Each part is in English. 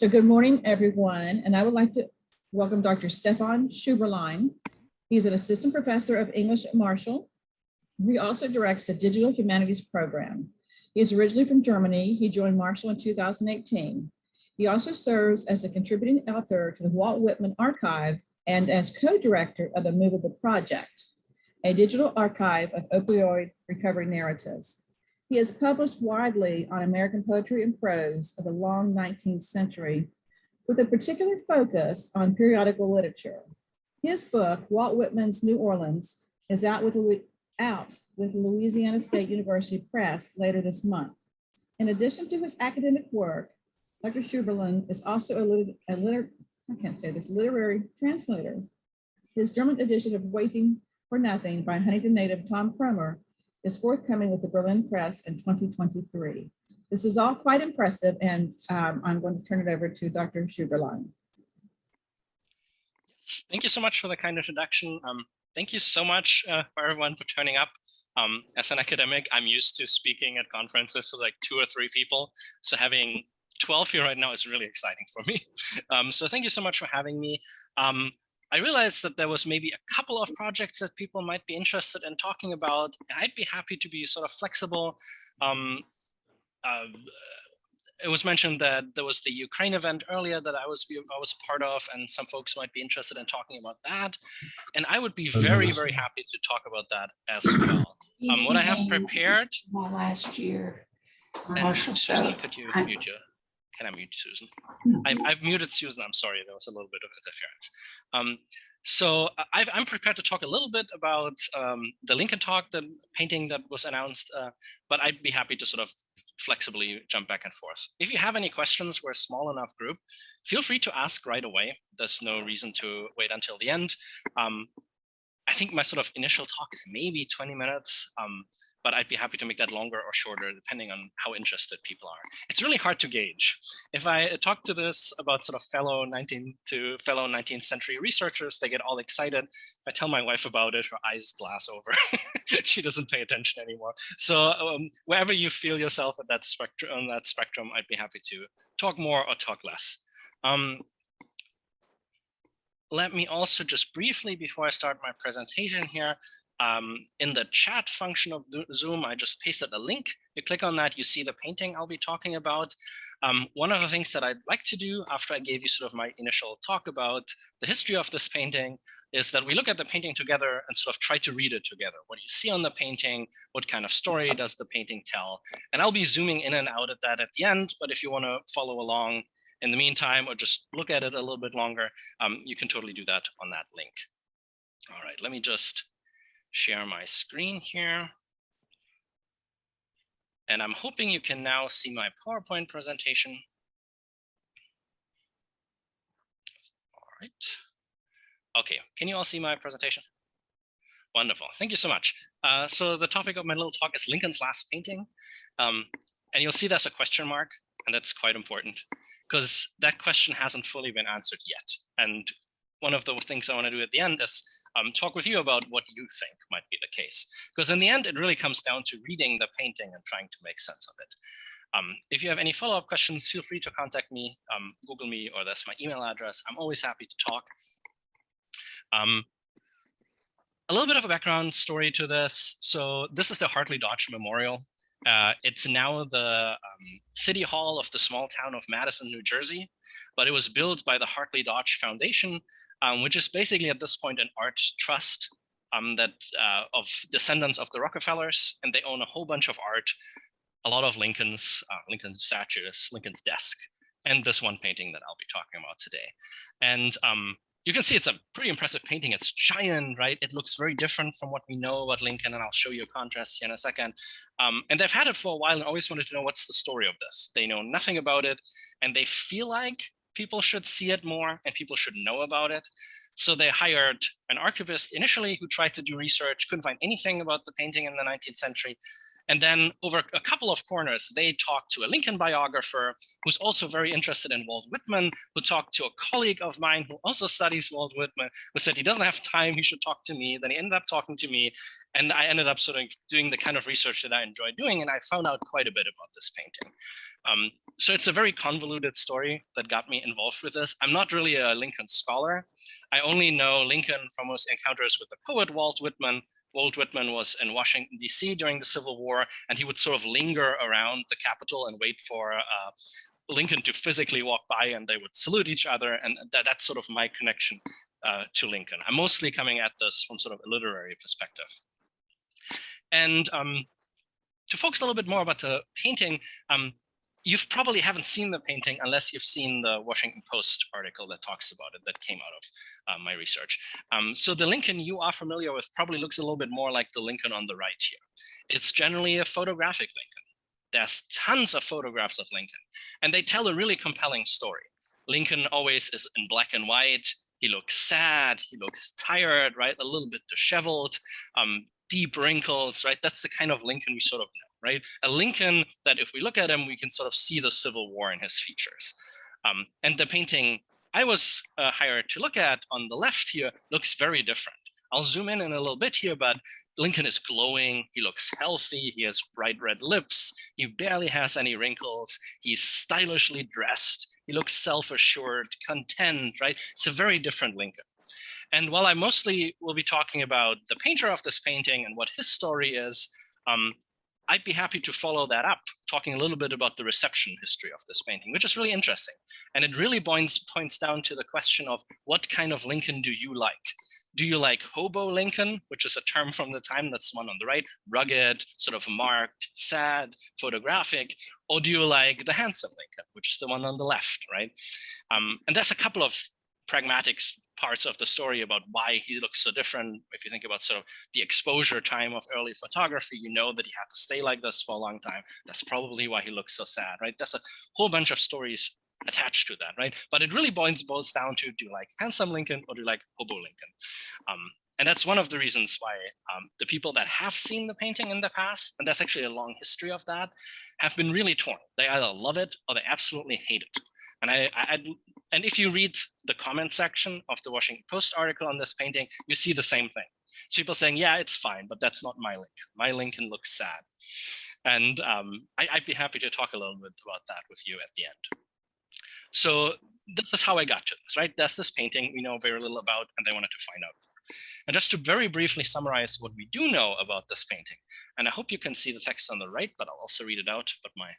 So good morning, everyone. And I would like to welcome Dr. Stefan Schoeberlein. He's an assistant professor of English at Marshall. He also directs the Digital Humanities program. He is originally from Germany. He joined Marshall in 2018. He also serves as a contributing author to the Walt Whitman Archive and as co-director of the Movable Project, a digital archive of opioid recovery narratives. He has published widely on American poetry and prose of the long 19th century, with a particular focus on periodical literature. His book, Walt Whitman's New Orleans, is out with Louisiana State University Press later this month. In addition to his academic work, Dr. Schoeberlein is also a literary translator. His German edition of Waiting for Nothing by Huntington native Tom Cromer is forthcoming with the Berlin Press in 2023. This is all quite impressive, and I'm going to turn it over to Dr. Schoeberlein. Thank you so much for the kind introduction. Thank you so much for everyone for turning up. As an academic, I'm used to speaking at conferences to like 2 or 3 people. So having 12 here right now is really exciting for me. So thank you so much for having me. I realized that there was maybe a couple of projects that people might be interested in talking about. I'd be happy to be sort of flexible. It was mentioned that there was the Ukraine event earlier that I was a part of, and some folks might be interested in talking about that. And I would be very, very happy to talk about that as well. What I have prepared. Last year. Susan, could you mute your? Can I mute Susan? I've muted Susan. I'm sorry, there was a little bit of interference. So I'm prepared to talk a little bit about the Lincoln talk, the painting that was announced, but I'd be happy to sort of flexibly jump back and forth. If you have any questions, we're a small enough group, feel free to ask right away. There's no reason to wait until the end. I think my sort of initial talk is maybe 20 minutes, but I'd be happy to make that longer or shorter, depending on how interested people are. It's really hard to gauge. If I talk to this about sort of fellow 19th century researchers, they get all excited. If I tell my wife about it, her eyes glass over. She doesn't pay attention anymore. So wherever you feel yourself at that spectrum, I'd be happy to talk more or talk less. Let me also just briefly, before I start my presentation here, in the chat function of Zoom, I just pasted a link. You click on that, you see the painting I'll be talking about. One of the things that I'd like to do after I gave you sort of my initial talk about the history of this painting is that we look at the painting together and sort of try to read it together. What do you see on the painting? What kind of story does the painting tell? And I'll be zooming in and out at that at the end, but if you want to follow along in the meantime, or just look at it a little bit longer, you can totally do that on that link. All right, let me just share my screen here. And I'm hoping you can now see my PowerPoint presentation. All right. Okay, can you all see my presentation? Wonderful, thank you so much. So the topic of my little talk is Lincoln's last painting. And you'll see there's a question mark, and that's quite important because that question hasn't fully been answered yet. And one of the things I want to do at the end is talk with you about what you think might be the case. Because in the end, it really comes down to reading the painting and trying to make sense of it. If you have any follow-up questions, feel free to contact me, Google me, or that's my email address. I'm always happy to talk. A little bit of a background story to this. So this is the Hartley Dodge Memorial. It's now the city hall of the small town of Madison, New Jersey, but it was built by the Hartley Dodge Foundation, which is basically at this point an art trust that of descendants of the Rockefellers, and they own a whole bunch of art, a lot of Lincoln's statues, Lincoln's desk, and this one painting that I'll be talking about today. And you can see it's a pretty impressive painting. It's giant, right? It looks very different from what we know about Lincoln, and I'll show you a contrast here in a second. And they've had it for a while and always wanted to know what's the story of this. They know nothing about it, and they feel like people should see it more and people should know about it. So they hired an archivist initially who tried to do research, couldn't find anything about the painting in the 19th century. And then over a couple of corners, they talked to a Lincoln biographer who's also very interested in Walt Whitman, who talked to a colleague of mine who also studies Walt Whitman, who said he doesn't have time, he should talk to me. Then he ended up talking to me, and I ended up sort of doing the kind of research that I enjoy doing, and I found out quite a bit about this painting. So it's a very convoluted story that got me involved with this. I'm not really a Lincoln scholar. I only know Lincoln from his encounters with the poet Walt Whitman. Walt Whitman was in Washington, D.C. during the Civil War, and he would sort of linger around the Capitol and wait for Lincoln to physically walk by, and they would salute each other. And that's sort of my connection to Lincoln. I'm mostly coming at this from sort of a literary perspective. And to focus a little bit more about the painting, you probably haven't seen the painting unless you've seen the Washington Post article that talks about it that came out of my research. So the Lincoln you are familiar with probably looks a little bit more like the Lincoln on the right here. It's generally a photographic Lincoln. There's tons of photographs of Lincoln, and they tell a really compelling story. Lincoln always is in black and white. He looks sad, he looks tired, right? A little bit disheveled, deep wrinkles, right? That's the kind of Lincoln we sort of know. Right? A Lincoln that if we look at him, we can sort of see the Civil War in his features. And the painting I was hired to look at on the left here looks very different. I'll zoom in a little bit here, but Lincoln is glowing, he looks healthy, he has bright red lips, he barely has any wrinkles, he's stylishly dressed, he looks self-assured, content, right? It's a very different Lincoln. And while I mostly will be talking about the painter of this painting and what his story is, I'd be happy to follow that up, talking a little bit about the reception history of this painting, which is really interesting. And it really points down to the question of what kind of Lincoln do you like? Do you like hobo Lincoln, which is a term from the time, that's the one on the right, rugged, sort of marked, sad, photographic, or do you like the handsome Lincoln, which is the one on the left, right? And there's a couple of pragmatic parts of the story about why he looks so different. If you think about sort of the exposure time of early photography, you know that he had to stay like this for a long time. That's probably why he looks so sad, right? There's a whole bunch of stories attached to that, right? But it really boils down to, do you like handsome Lincoln or do you like hobo Lincoln? And that's one of the reasons why the people that have seen the painting in the past, and there's actually a long history of that, have been really torn. They either love it or they absolutely hate it. And if you read the comment section of the Washington Post article on this painting, you see the same thing. So people saying, yeah, it's fine, but that's not my Lincoln. My Lincoln looks sad. And I'd be happy to talk a little bit about that with you at the end. So this is how I got to this, right? That's this painting we know very little about, and they wanted to find out more. And just to very briefly summarize what we do know about this painting, and I hope you can see the text on the right, but I'll also read it out, but my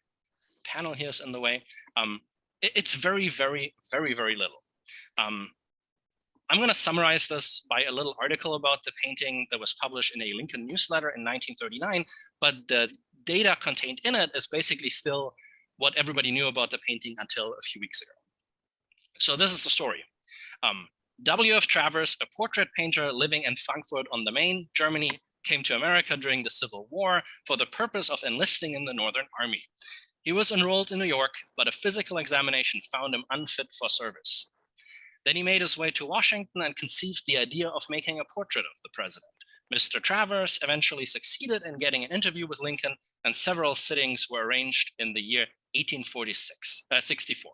panel here is in the way. It's very, very, very, very little. I'm going to summarize this by a little article about the painting that was published in a Lincoln newsletter in 1939, but the data contained in it is basically still what everybody knew about the painting until a few weeks ago. So this is the story. W.F. Travers, a portrait painter living in Frankfurt on the Main, Germany, came to America during the Civil War for the purpose of enlisting in the Northern Army. He was enrolled in New York, but a physical examination found him unfit for service. Then he made his way to Washington and conceived the idea of making a portrait of the president. Mr. Travers eventually succeeded in getting an interview with Lincoln, and several sittings were arranged in the year 1864.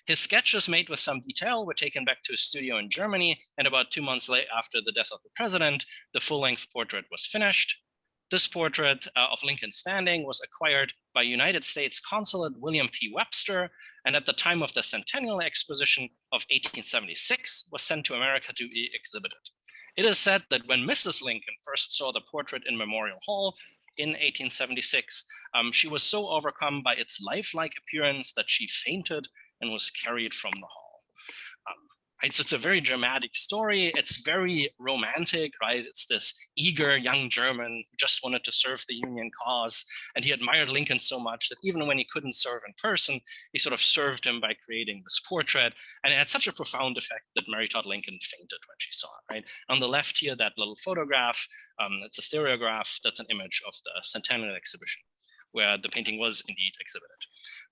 His sketches, made with some detail, were taken back to his studio in Germany, and about 2 months later, after the death of the president, the full-length portrait was finished. This portrait of Lincoln standing was acquired by United States Consulate William P. Webster, and at the time of the Centennial Exposition of 1876 was sent to America to be exhibited. It is said that when Mrs. Lincoln first saw the portrait in Memorial Hall in 1876, she was so overcome by its lifelike appearance that she fainted and was carried from the hall. It's a very dramatic story. It's very romantic, right? It's this eager young German who just wanted to serve the Union cause. And he admired Lincoln so much that even when he couldn't serve in person, he sort of served him by creating this portrait. And it had such a profound effect that Mary Todd Lincoln fainted when she saw it, right? On the left here, that little photograph, it's a stereograph. That's an image of the Centennial Exhibition, where the painting was indeed exhibited.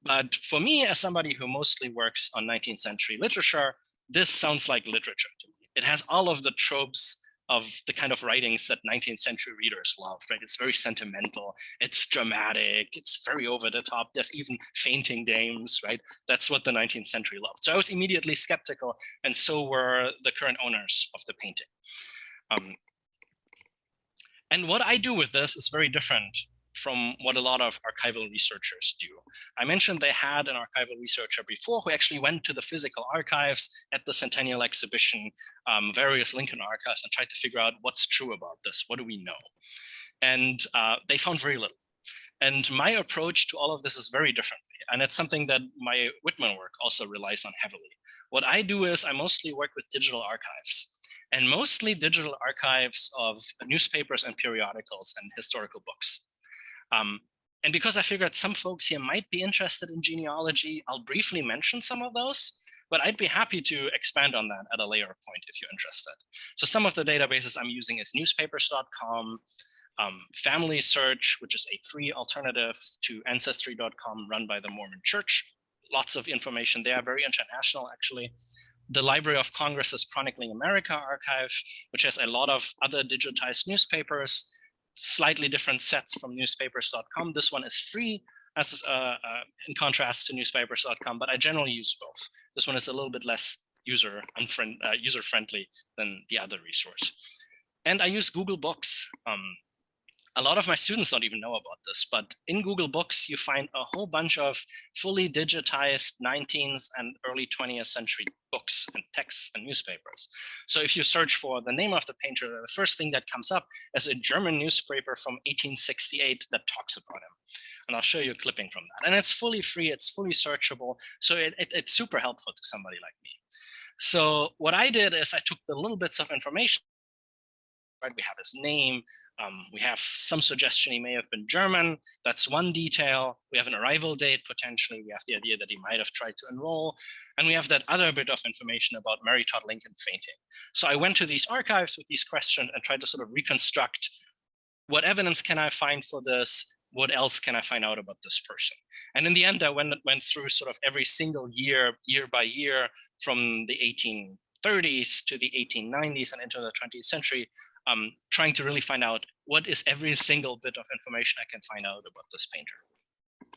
But for me, as somebody who mostly works on 19th century literature, this sounds like literature to me. It has all of the tropes of the kind of writings that 19th century readers loved, right? It's very sentimental, it's dramatic, it's very over the top. There's even fainting dames, right? That's what the 19th century loved. So I was immediately skeptical, and so were the current owners of the painting. And what I do with this is very different from what a lot of archival researchers do. I mentioned they had an archival researcher before who actually went to the physical archives at the Centennial Exhibition, various Lincoln archives, and tried to figure out what's true about this. What do we know? And they found very little. And my approach to all of this is very different. And it's something that my Whitman work also relies on heavily. What I do is I mostly work with digital archives, and mostly digital archives of newspapers and periodicals and historical books. And because I figured some folks here might be interested in genealogy, I'll briefly mention some of those, but I'd be happy to expand on that at a later point if you're interested. So some of the databases I'm using is newspapers.com, Family Search, which is a free alternative to Ancestry.com run by the Mormon Church. Lots of information there, very international actually. The Library of Congress's Chronicling America archive, which has a lot of other digitized newspapers, slightly different sets from newspapers.com. This one is free as in contrast to newspapers.com, but I generally use both. This one is a little bit less user-friendly than the other resource. And I use Google Books. A lot of my students don't even know about this, but in Google Books, you find a whole bunch of fully digitized 19th and early 20th century books and texts and newspapers. So if you search for the name of the painter, the first thing that comes up is a German newspaper from 1868 that talks about him. And I'll show you a clipping from that. And it's fully free, it's fully searchable. So it's super helpful to somebody like me. So what I did is I took the little bits of information. Right, we have his name, we have some suggestion he may have been German. That's one detail. We have an arrival date, potentially. We have the idea that he might have tried to enroll. And we have that other bit of information about Mary Todd Lincoln fainting. So I went to these archives with these questions and tried to sort of reconstruct what evidence can I find for this? What else can I find out about this person? And in the end, I went through sort of every single year, year by year, from the 1830s to the 1890s and into the 20th century, trying to really find out what is every single bit of information I can find out about this painter.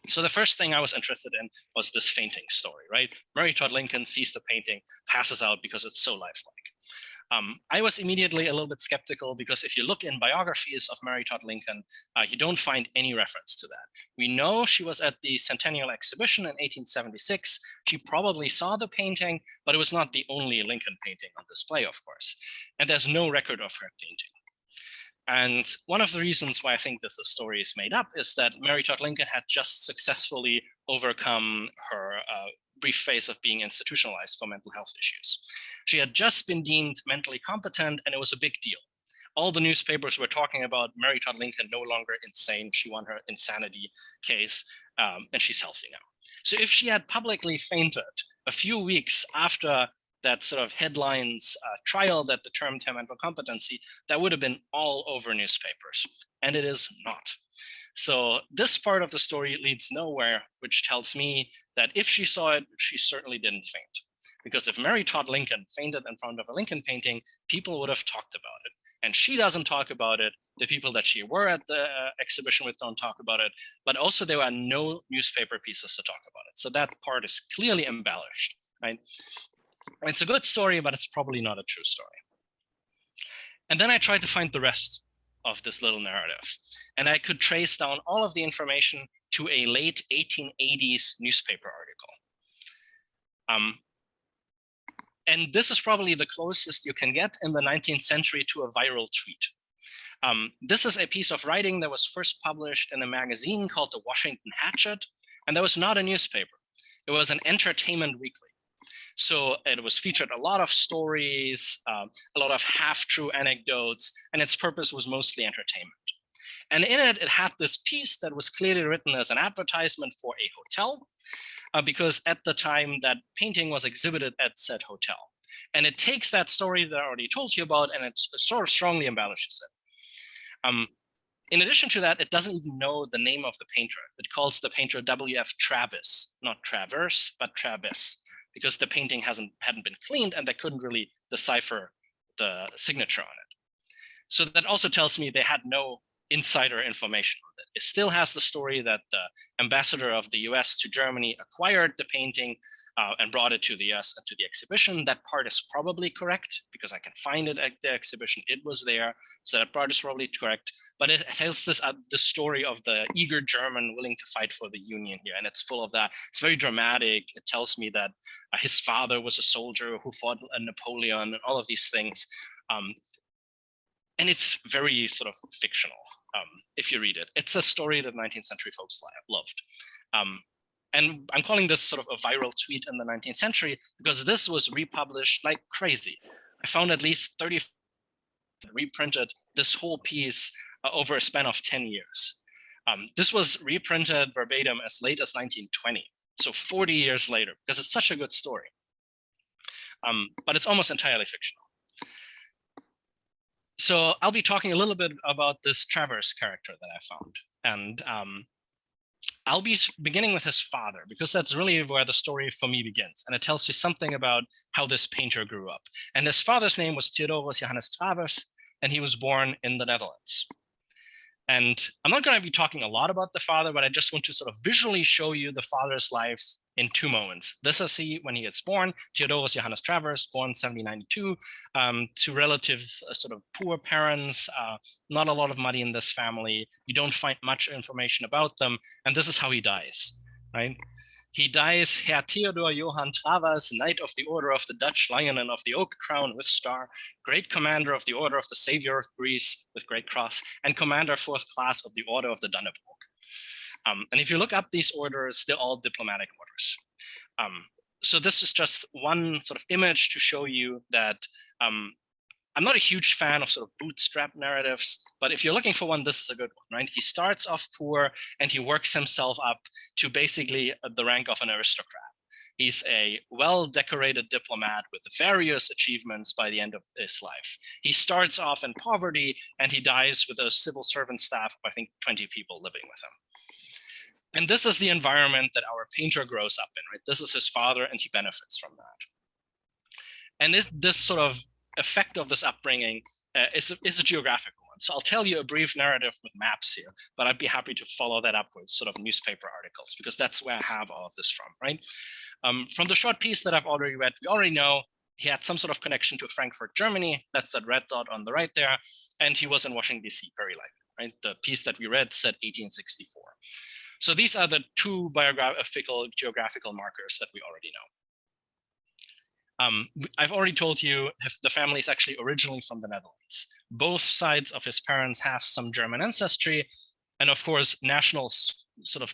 So the first thing I was interested in was this fainting story, right? Mary Todd Lincoln sees the painting, passes out because it's so lifelike. I was immediately a little bit skeptical because if you look in biographies of Mary Todd Lincoln, you don't find any reference to that. We know she was at the Centennial Exhibition in 1876. She probably saw the painting, but it was not the only Lincoln painting on display, of course. And there's no record of her painting. And one of the reasons why I think this story is made up is that Mary Todd Lincoln had just successfully overcome her brief phase of being institutionalized for mental health issues. She had just been deemed mentally competent, and it was a big deal. All the newspapers were talking about Mary Todd Lincoln no longer insane. She won her insanity case, and she's healthy now. So if she had publicly fainted a few weeks after that sort of headlines trial that determined her mental competency, that would have been all over newspapers, and it is not. So this part of the story leads nowhere, which tells me that if she saw it, she certainly didn't faint. Because if Mary Todd Lincoln fainted in front of a Lincoln painting, people would have talked about it. And she doesn't talk about it. The people that she were at the exhibition with don't talk about it. But also there are no newspaper pieces to talk about it. So that part is clearly embellished, right? It's a good story, but it's probably not a true story. And then I tried to find the rest of this little narrative. And I could trace down all of the information to a late 1880s newspaper article. And this is probably the closest you can get in the 19th century to a viral tweet. This is a piece of writing that was first published in a magazine called the Washington Hatchet, and that was not a newspaper. It was an entertainment weekly. So it was featured a lot of stories, a lot of half-true anecdotes, and its purpose was mostly entertainment. And in it, it had this piece that was clearly written as an advertisement for a hotel, because at the time that painting was exhibited at said hotel. And it takes that story that I already told you about, and it sort of strongly embellishes it. In addition to that, it doesn't even know the name of the painter. It calls the painter W.F. Travis, not Travers, but Travis, because the painting hadn't been cleaned and they couldn't really decipher the signature on it. So that also tells me they had no insider information on it. It still has the story that the ambassador of the US to Germany acquired the painting and brought it to the US and to the exhibition. That part is probably correct because I can find it at the exhibition. It was there, so that part is probably correct. But it tells this the story of the eager German willing to fight for the Union here, and it's full of that. It's very dramatic. It tells me that his father was a soldier who fought Napoleon and all of these things. And it's very sort of fictional if you read it. It's a story that 19th century folks loved. And I'm calling this sort of a viral tweet in the 19th century because this was republished like crazy. I found at least 30 reprinted this whole piece over a span of 10 years. This was reprinted verbatim as late as 1920, so 40 years later, because it's such a good story. But it's almost entirely fictional. So I'll be talking a little bit about this Travers character that I found. And I'll be beginning with his father, because that's really where the story for me begins. And it tells you something about how this painter grew up. And his father's name was Theodorus Johannes Travers, and he was born in the Netherlands. And I'm not going to be talking a lot about the father, but I just want to sort of visually show you the father's life in two moments. This is he when he gets born, Theodorus Johannes Travers, born 1792, to relative sort of poor parents, not a lot of money in this family. You don't find much information about them. And this is how he dies, right? He dies Herr Theodor Johann Travers, Knight of the Order of the Dutch Lion and of the Oak Crown with Star, Great Commander of the Order of the Savior of Greece with Great Cross, and Commander 4th Class of the Order of the Dannebrog. And if you look up these orders, they're all diplomatic orders. So this is just one sort of image to show you that I'm not a huge fan of sort of bootstrap narratives, but if you're looking for one, this is a good one, right? He starts off poor and he works himself up to basically the rank of an aristocrat. He's a well-decorated diplomat with various achievements by the end of his life. He starts off in poverty and he dies with a civil servant staff of, I think, 20 people living with him. And this is the environment that our painter grows up in, right? This is his father and he benefits from that. And this sort of effect of this upbringing is a geographical one. So I'll tell you a brief narrative with maps here, but I'd be happy to follow that up with sort of newspaper articles, because that's where I have all of this from, right? From the short piece that I've already read, we already know he had some sort of connection to Frankfurt, Germany. That's that red dot on the right there. And he was in Washington, D.C., very likely, right? The piece that we read said 1864. So these are the two biographical geographical markers that we already know. I've already told you the family is actually originally from the Netherlands. Both sides of his parents have some German ancestry. And of course, national sort of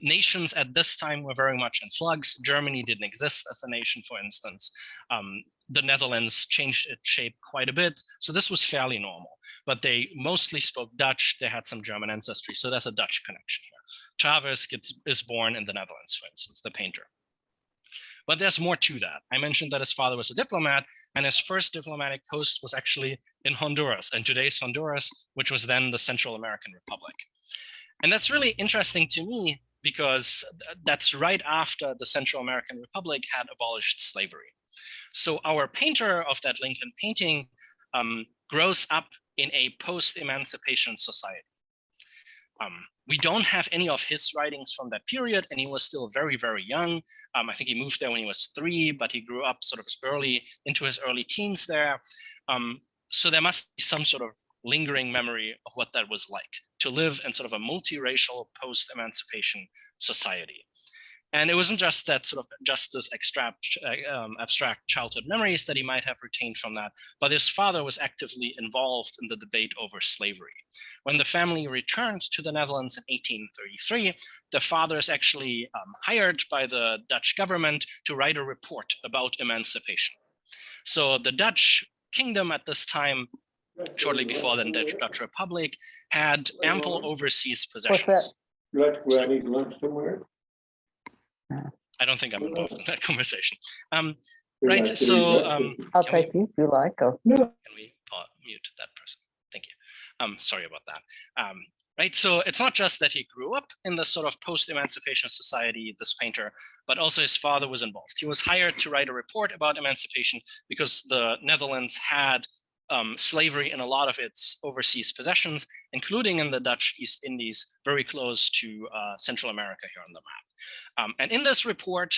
nations at this time were very much in flux. Germany didn't exist as a nation, for instance. The Netherlands changed its shape quite a bit. So this was fairly normal, but they mostly spoke Dutch. They had some German ancestry. So there's a Dutch connection here. Travers is born in the Netherlands, for instance, the painter. But there's more to that. I mentioned that his father was a diplomat, and his first diplomatic post was actually in Honduras, and today's Honduras, which was then the Central American Republic. And that's really interesting to me because that's right after the Central American Republic had abolished slavery. So our painter of that Lincoln painting grows up in a post-emancipation society. We don't have any of his writings from that period, and he was still very, very young. I think he moved there when he was 3, but he grew up sort of into his early teens there. So there must be some sort of lingering memory of what that was like to live in sort of a multiracial post-emancipation society. And it wasn't just that sort of this abstract childhood memories that he might have retained from that, but his father was actively involved in the debate over slavery. When the family returned to the Netherlands in 1833, the father is actually hired by the Dutch government to write a report about emancipation. So the Dutch kingdom at this time, shortly before the Dutch Republic, had ample overseas possessions. What's that? You like to go out and eat lunch somewhere? I don't think I'm involved in that conversation. Right, so I'll take you if you like. Or... Can we mute that person? Thank you. Sorry about that. Right, so it's not just that he grew up in this sort of post-emancipation society, this painter, but also his father was involved. He was hired to write a report about emancipation because the Netherlands had slavery in a lot of its overseas possessions, including in the Dutch East Indies, very close to Central America here on the map. And in this report,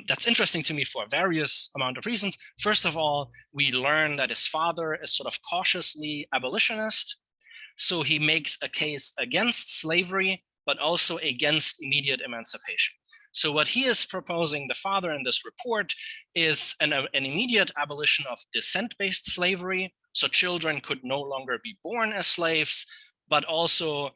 that's interesting to me for various amount of reasons. First of all, we learn that his father is sort of cautiously abolitionist. So he makes a case against slavery, but also against immediate emancipation. So what he is proposing, the father in this report, is an immediate abolition of descent-based slavery. So children could no longer be born as slaves, but also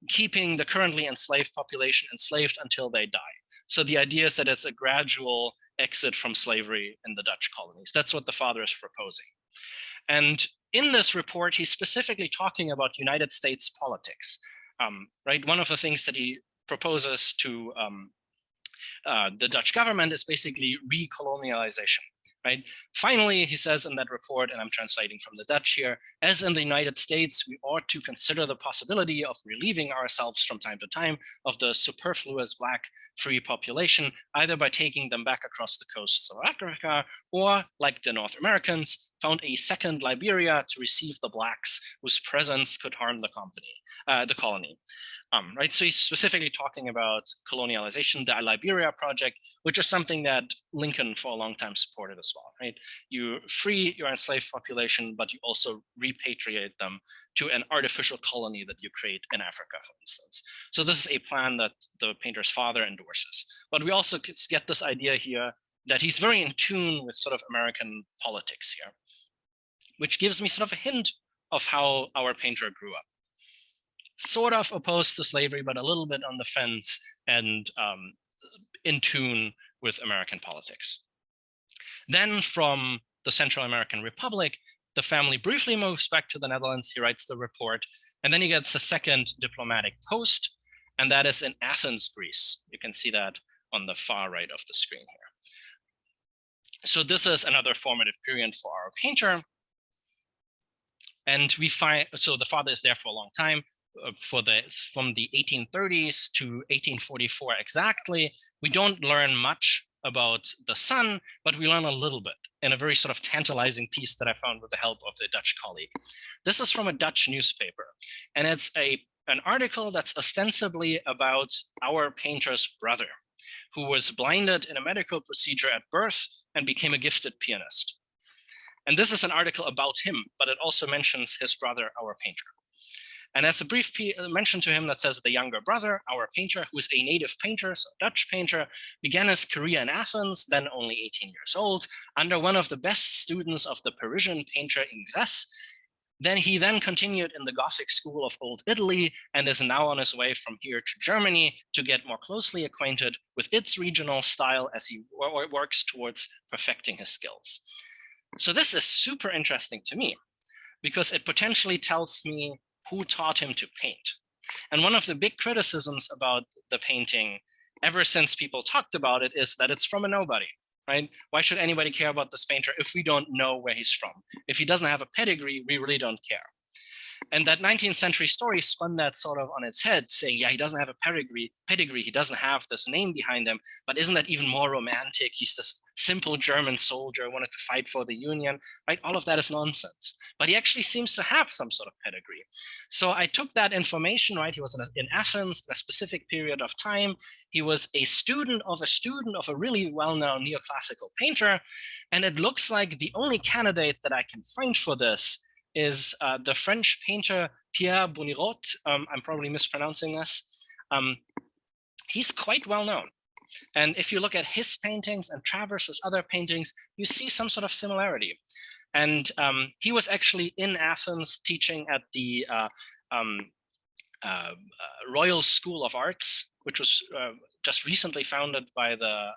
keeping the currently enslaved population enslaved until they die. So the idea is that it's a gradual exit from slavery in the Dutch colonies. That's what the father is proposing. And in this report, he's specifically talking about United States politics, right? One of the things that he proposes to the Dutch government is basically recolonialization, right? Finally, he says in that report, and I'm translating from the Dutch here, as in the United States, we ought to consider the possibility of relieving ourselves from time to time of the superfluous Black free population, either by taking them back across the coasts of Africa, or like the North Americans, found a second Liberia to receive the Blacks whose presence could harm the colony. Right, so he's specifically talking about colonialization, the Liberia project, which is something that Lincoln for a long time supported as well, right? You free your enslaved population, but you also repatriate them to an artificial colony that you create in Africa, for instance. So this is a plan that the painter's father endorses. But we also get this idea here that he's very in tune with sort of American politics here, which gives me sort of a hint of how our painter grew up. Sort of opposed to slavery, but a little bit on the fence and in tune with American politics. Then from the Central American Republic, the family briefly moves back to the Netherlands. He writes the report, and then he gets a second diplomatic post, and that is in Athens, Greece. You can see that on the far right of the screen here. So this is another formative period for our painter. And we find, so the father is there for a long time. From the 1830s to 1844 exactly. We don't learn much about the son, but we learn a little bit in a very sort of tantalizing piece that I found with the help of the Dutch colleague. This is from a Dutch newspaper, and it's an article that's ostensibly about our painter's brother, who was blinded in a medical procedure at birth and became a gifted pianist. And this is an article about him, but it also mentions his brother, our painter. And as a brief mention to him that says the younger brother, our painter, who is a native painter, so Dutch painter, began his career in Athens, then only 18 years old, under one of the best students of the Parisian painter Ingres. Then he continued in the Gothic school of Old Italy and is now on his way from here to Germany to get more closely acquainted with its regional style as he works towards perfecting his skills. So this is super interesting to me because it potentially tells me who taught him to paint. And one of the big criticisms about the painting ever since people talked about it is that it's from a nobody, right? Why should anybody care about this painter if we don't know where he's from? If he doesn't have a pedigree, we really don't care. And that 19th century story spun that sort of on its head, saying, yeah, he doesn't have a pedigree, he doesn't have this name behind him, but isn't that even more romantic? He's this simple German soldier who wanted to fight for the Union, right? All of that is nonsense. But he actually seems to have some sort of pedigree. So I took that information, right? He was in Athens in a specific period of time. He was a student of a really well-known neoclassical painter. And it looks like the only candidate that I can find for this is the French painter Pierre Bonirot. I'm probably mispronouncing this. He's quite well known. And if you look at his paintings and Travers's other paintings, you see some sort of similarity. And he was actually in Athens teaching at the Royal School of Arts, which was just recently founded by the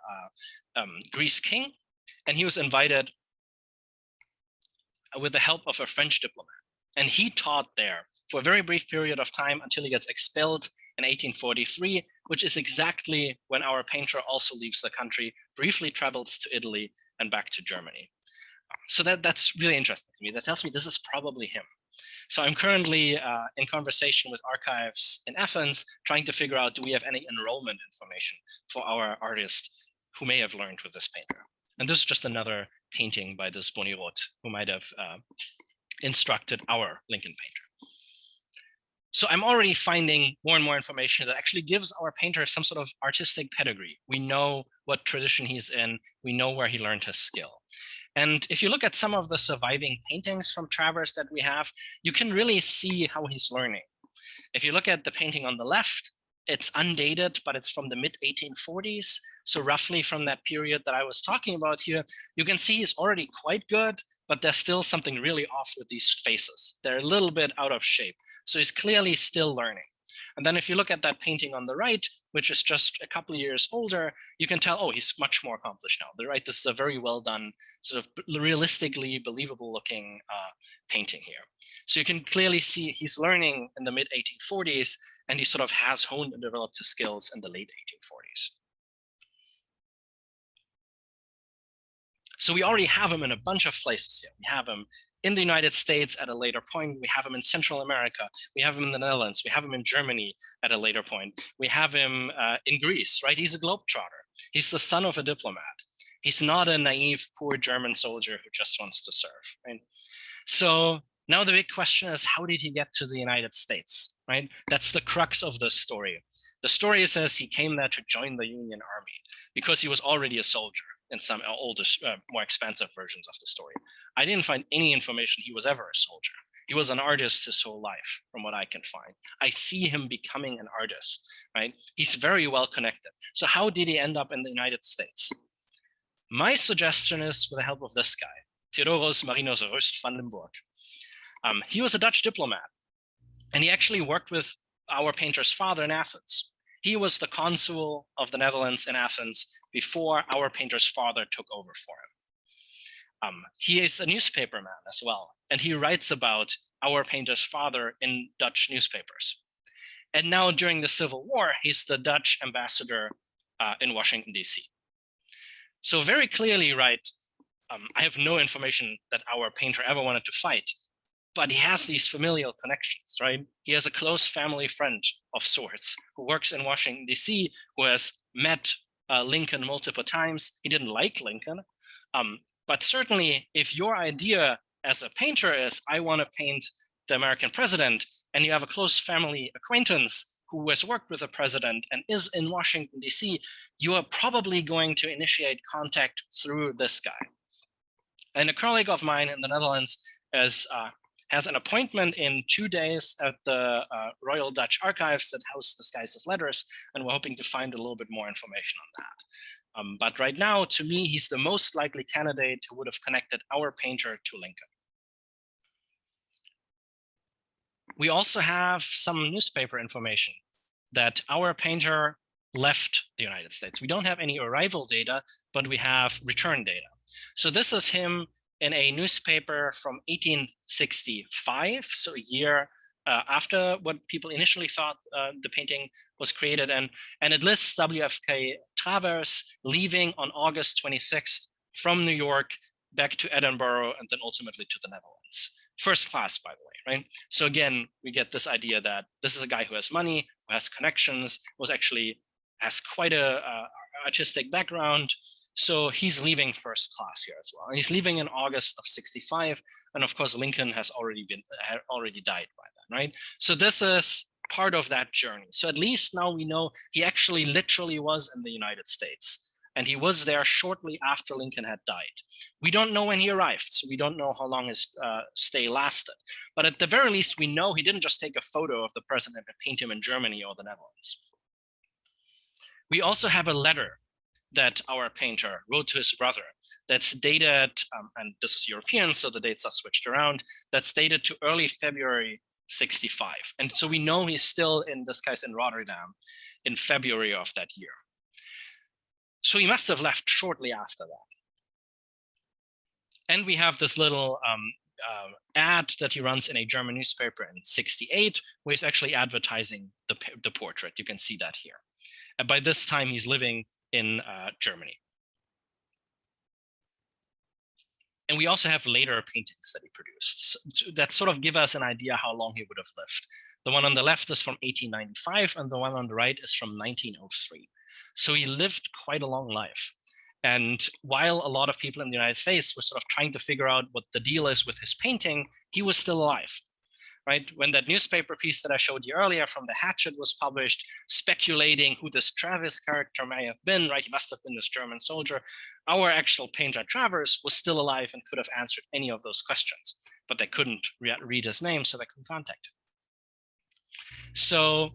Greece king. And he was invited with the help of a French diplomat. And he taught there for a very brief period of time until he gets expelled in 1843, which is exactly when our painter also leaves the country, briefly travels to Italy and back to Germany. So that's really interesting to me. That tells me this is probably him. So I'm currently in conversation with archives in Athens, trying to figure out, do we have any enrollment information for our artist who may have learned with this painter? And this is just another painting by this Bonirot, who might have instructed our Lincoln painter. So I'm already finding more and more information that actually gives our painter some sort of artistic pedigree. We know what tradition he's in. We know where he learned his skill. And if you look at some of the surviving paintings from Travers that we have, you can really see how he's learning. If you look at the painting on the left, it's undated, but it's from the mid-1840s. So roughly from that period that I was talking about here, you can see he's already quite good, but there's still something really off with these faces. They're a little bit out of shape. So he's clearly still learning. And then if you look at that painting on the right, which is just a couple of years older, you can tell, oh, he's much more accomplished now. The right, this is a very well done, sort of realistically believable looking painting here. So you can clearly see he's learning in the mid 1840s, and he sort of has honed and developed his skills in the late 1840s. So we already have him in a bunch of places here. We have him in the United States at a later point. We have him in Central America. We have him in the Netherlands. We have him in Germany at a later point. We have him in Greece, right? He's a globetrotter. He's the son of a diplomat. He's not a naive, poor German soldier who just wants to serve, right? So now the big question is, how did he get to the United States, right? That's the crux of the story. The story says he came there to join the Union Army because he was already a soldier in some older, more expansive versions of the story. I didn't find any information he was ever a soldier. He was an artist his whole life, from what I can find. I see him becoming an artist, right? He's very well connected. So how did he end up in the United States? My suggestion is with the help of this guy, Theodoros Marinos Rust van Limburg. He was a Dutch diplomat, and he actually worked with our painter's father in Athens. He was the consul of the Netherlands in Athens before our painter's father took over for him. He is a newspaper man as well, and he writes about our painter's father in Dutch newspapers. And now during the Civil War, he's the Dutch ambassador in Washington, D.C. So very clearly, right, I have no information that our painter ever wanted to fight, but he has these familial connections, right? He has a close family friend of sorts who works in Washington, D.C., who has met Lincoln multiple times. He didn't like Lincoln, but certainly if your idea as a painter is, I want to paint the American president, and you have a close family acquaintance who has worked with the president and is in Washington, D.C., you are probably going to initiate contact through this guy. And a colleague of mine in the Netherlands has an appointment in 2 days at the Royal Dutch Archives that house this guy's letters, and we're hoping to find a little bit more information on that. But right now, to me, he's the most likely candidate who would have connected our painter to Lincoln. We also have some newspaper information that our painter left the United States. We don't have any arrival data, but we have return data. So this is him in a newspaper from 1865, so a year after what people initially thought the painting was created. And it lists WFK Travers leaving on August 26th from New York back to Edinburgh and then ultimately to the Netherlands. First class, by the way, right? So again, we get this idea that this is a guy who has money, who has connections, has quite a artistic background. So he's leaving first class here as well. And he's leaving in August of 65. And of course, Lincoln had already died by then, right? So this is part of that journey. So at least now we know he actually literally was in the United States. And he was there shortly after Lincoln had died. We don't know when he arrived, so we don't know how long his stay lasted. But at the very least, we know he didn't just take a photo of the president and paint him in Germany or the Netherlands. We also have a letter that our painter wrote to his brother that's dated, and this is European, so the dates are switched around, that's dated to early February 65. And so we know he's still in this case in Rotterdam in February of that year. So he must have left shortly after that. And we have this little ad that he runs in a German newspaper in 68, where he's actually advertising the portrait. You can see that here. And by this time, he's living in Germany. And we also have later paintings that he produced that sort of give us an idea how long he would have lived. The one on the left is from 1895, and the one on the right is from 1903. So he lived quite a long life. And while a lot of people in the United States were sort of trying to figure out what the deal is with his painting, he was still alive, right? When that newspaper piece that I showed you earlier from the Hatchet was published, speculating who this Travis character may have been, right? He must have been this German soldier. Our actual painter Travers was still alive and could have answered any of those questions, but they couldn't read his name, so they couldn't contact him. So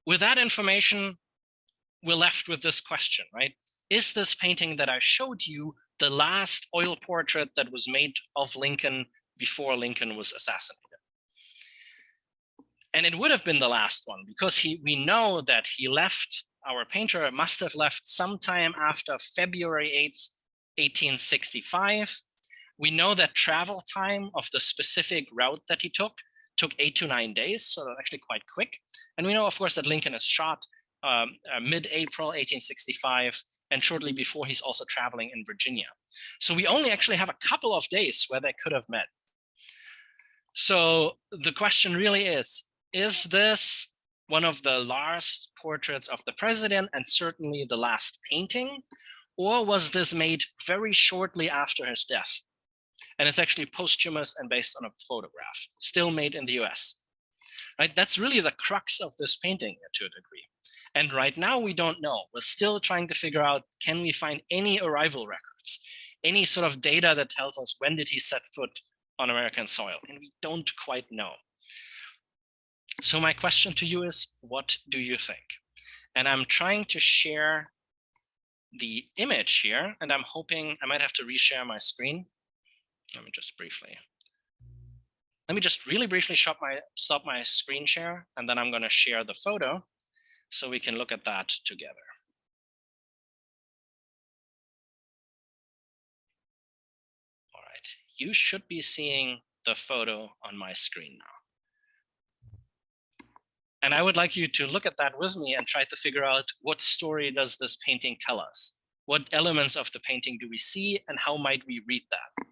with that information, we're left with this question, right? Is this painting that I showed you the last oil portrait that was made of Lincoln before Lincoln was assassinated? And it would have been the last one, because we know that he left, our painter must have left sometime after February 8th, 1865. We know that travel time of the specific route that he took 8 to 9 days, so actually quite quick. And we know, of course, that Lincoln is shot mid-April 1865, and shortly before he's also traveling in Virginia. So we only actually have a couple of days where they could have met. So the question really is this one of the last portraits of the president and certainly the last painting, or was this made very shortly after his death? And it's actually posthumous and based on a photograph, still made in the US, right? That's really the crux of this painting to a degree. And right now we don't know. We're still trying to figure out, can we find any arrival records, any sort of data that tells us when did he set foot on American soil? And we don't quite know. So my question to you is, what do you think? And I'm trying to share the image here, and I'm hoping I might have to reshare my screen. Let me just really briefly stop my screen share, and then I'm going to share the photo so we can look at that together. All right, you should be seeing the photo on my screen now. And I would like you to look at that with me and try to figure out, what story does this painting tell us? What elements of the painting do we see, and how might we read that,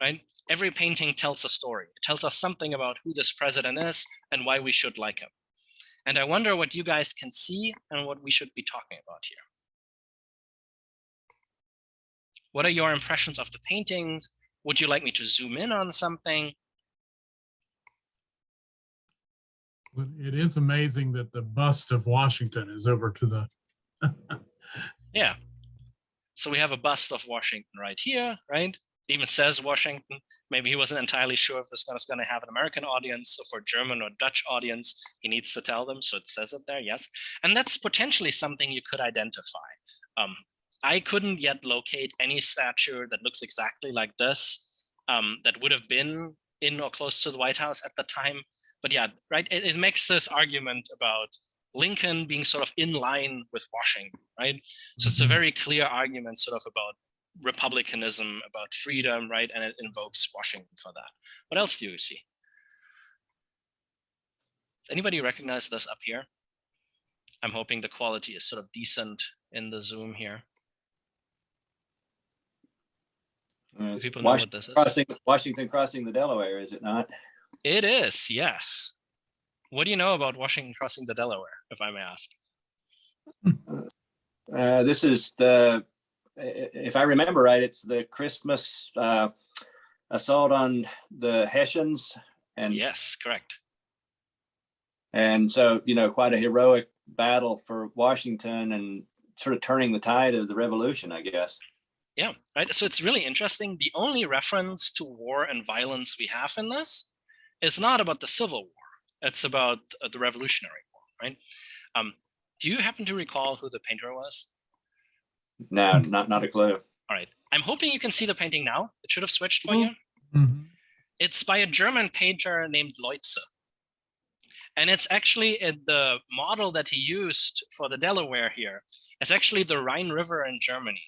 right? Every painting tells a story. It tells us something about who this president is and why we should like him. And I wonder what you guys can see and what we should be talking about here. What are your impressions of the paintings? Would you like me to zoom in on something? Well, it is amazing that the bust of Washington is over to the. Yeah. So we have a bust of Washington right here, right? It even says Washington. Maybe he wasn't entirely sure if this was going to have an American audience, or for German or Dutch audience. He needs to tell them, so it says it there, yes. And that's potentially something you could identify. I couldn't yet locate any statue that looks exactly like this, that would have been in or close to the White House at the time. But yeah, right, it makes this argument about Lincoln being sort of in line with Washington, right? So it's a very clear argument sort of about republicanism, about freedom, right? And it invokes Washington for that. What else do you see? Anybody recognize this up here? I'm hoping the quality is sort of decent in the Zoom here. Do people know what this is? Washington crossing the Delaware, is it not? It is, yes. What do you know about Washington crossing the Delaware, if I may ask? This is the, if I remember right, it's the Christmas assault on the Hessians. And yes, correct. And so, you know, quite a heroic battle for Washington and sort of turning the tide of the revolution, I guess. Yeah, right. So it's really interesting. The only reference to war and violence we have in this is not about the Civil War. It's about the Revolutionary War, right? Do you happen to recall who the painter was? No, not a clue. All right. I'm hoping you can see the painting now. It should have switched for you. Mm-hmm. It's by a German painter named Leutze. And it's actually the model that he used for the Delaware here. It's actually the Rhine River in Germany.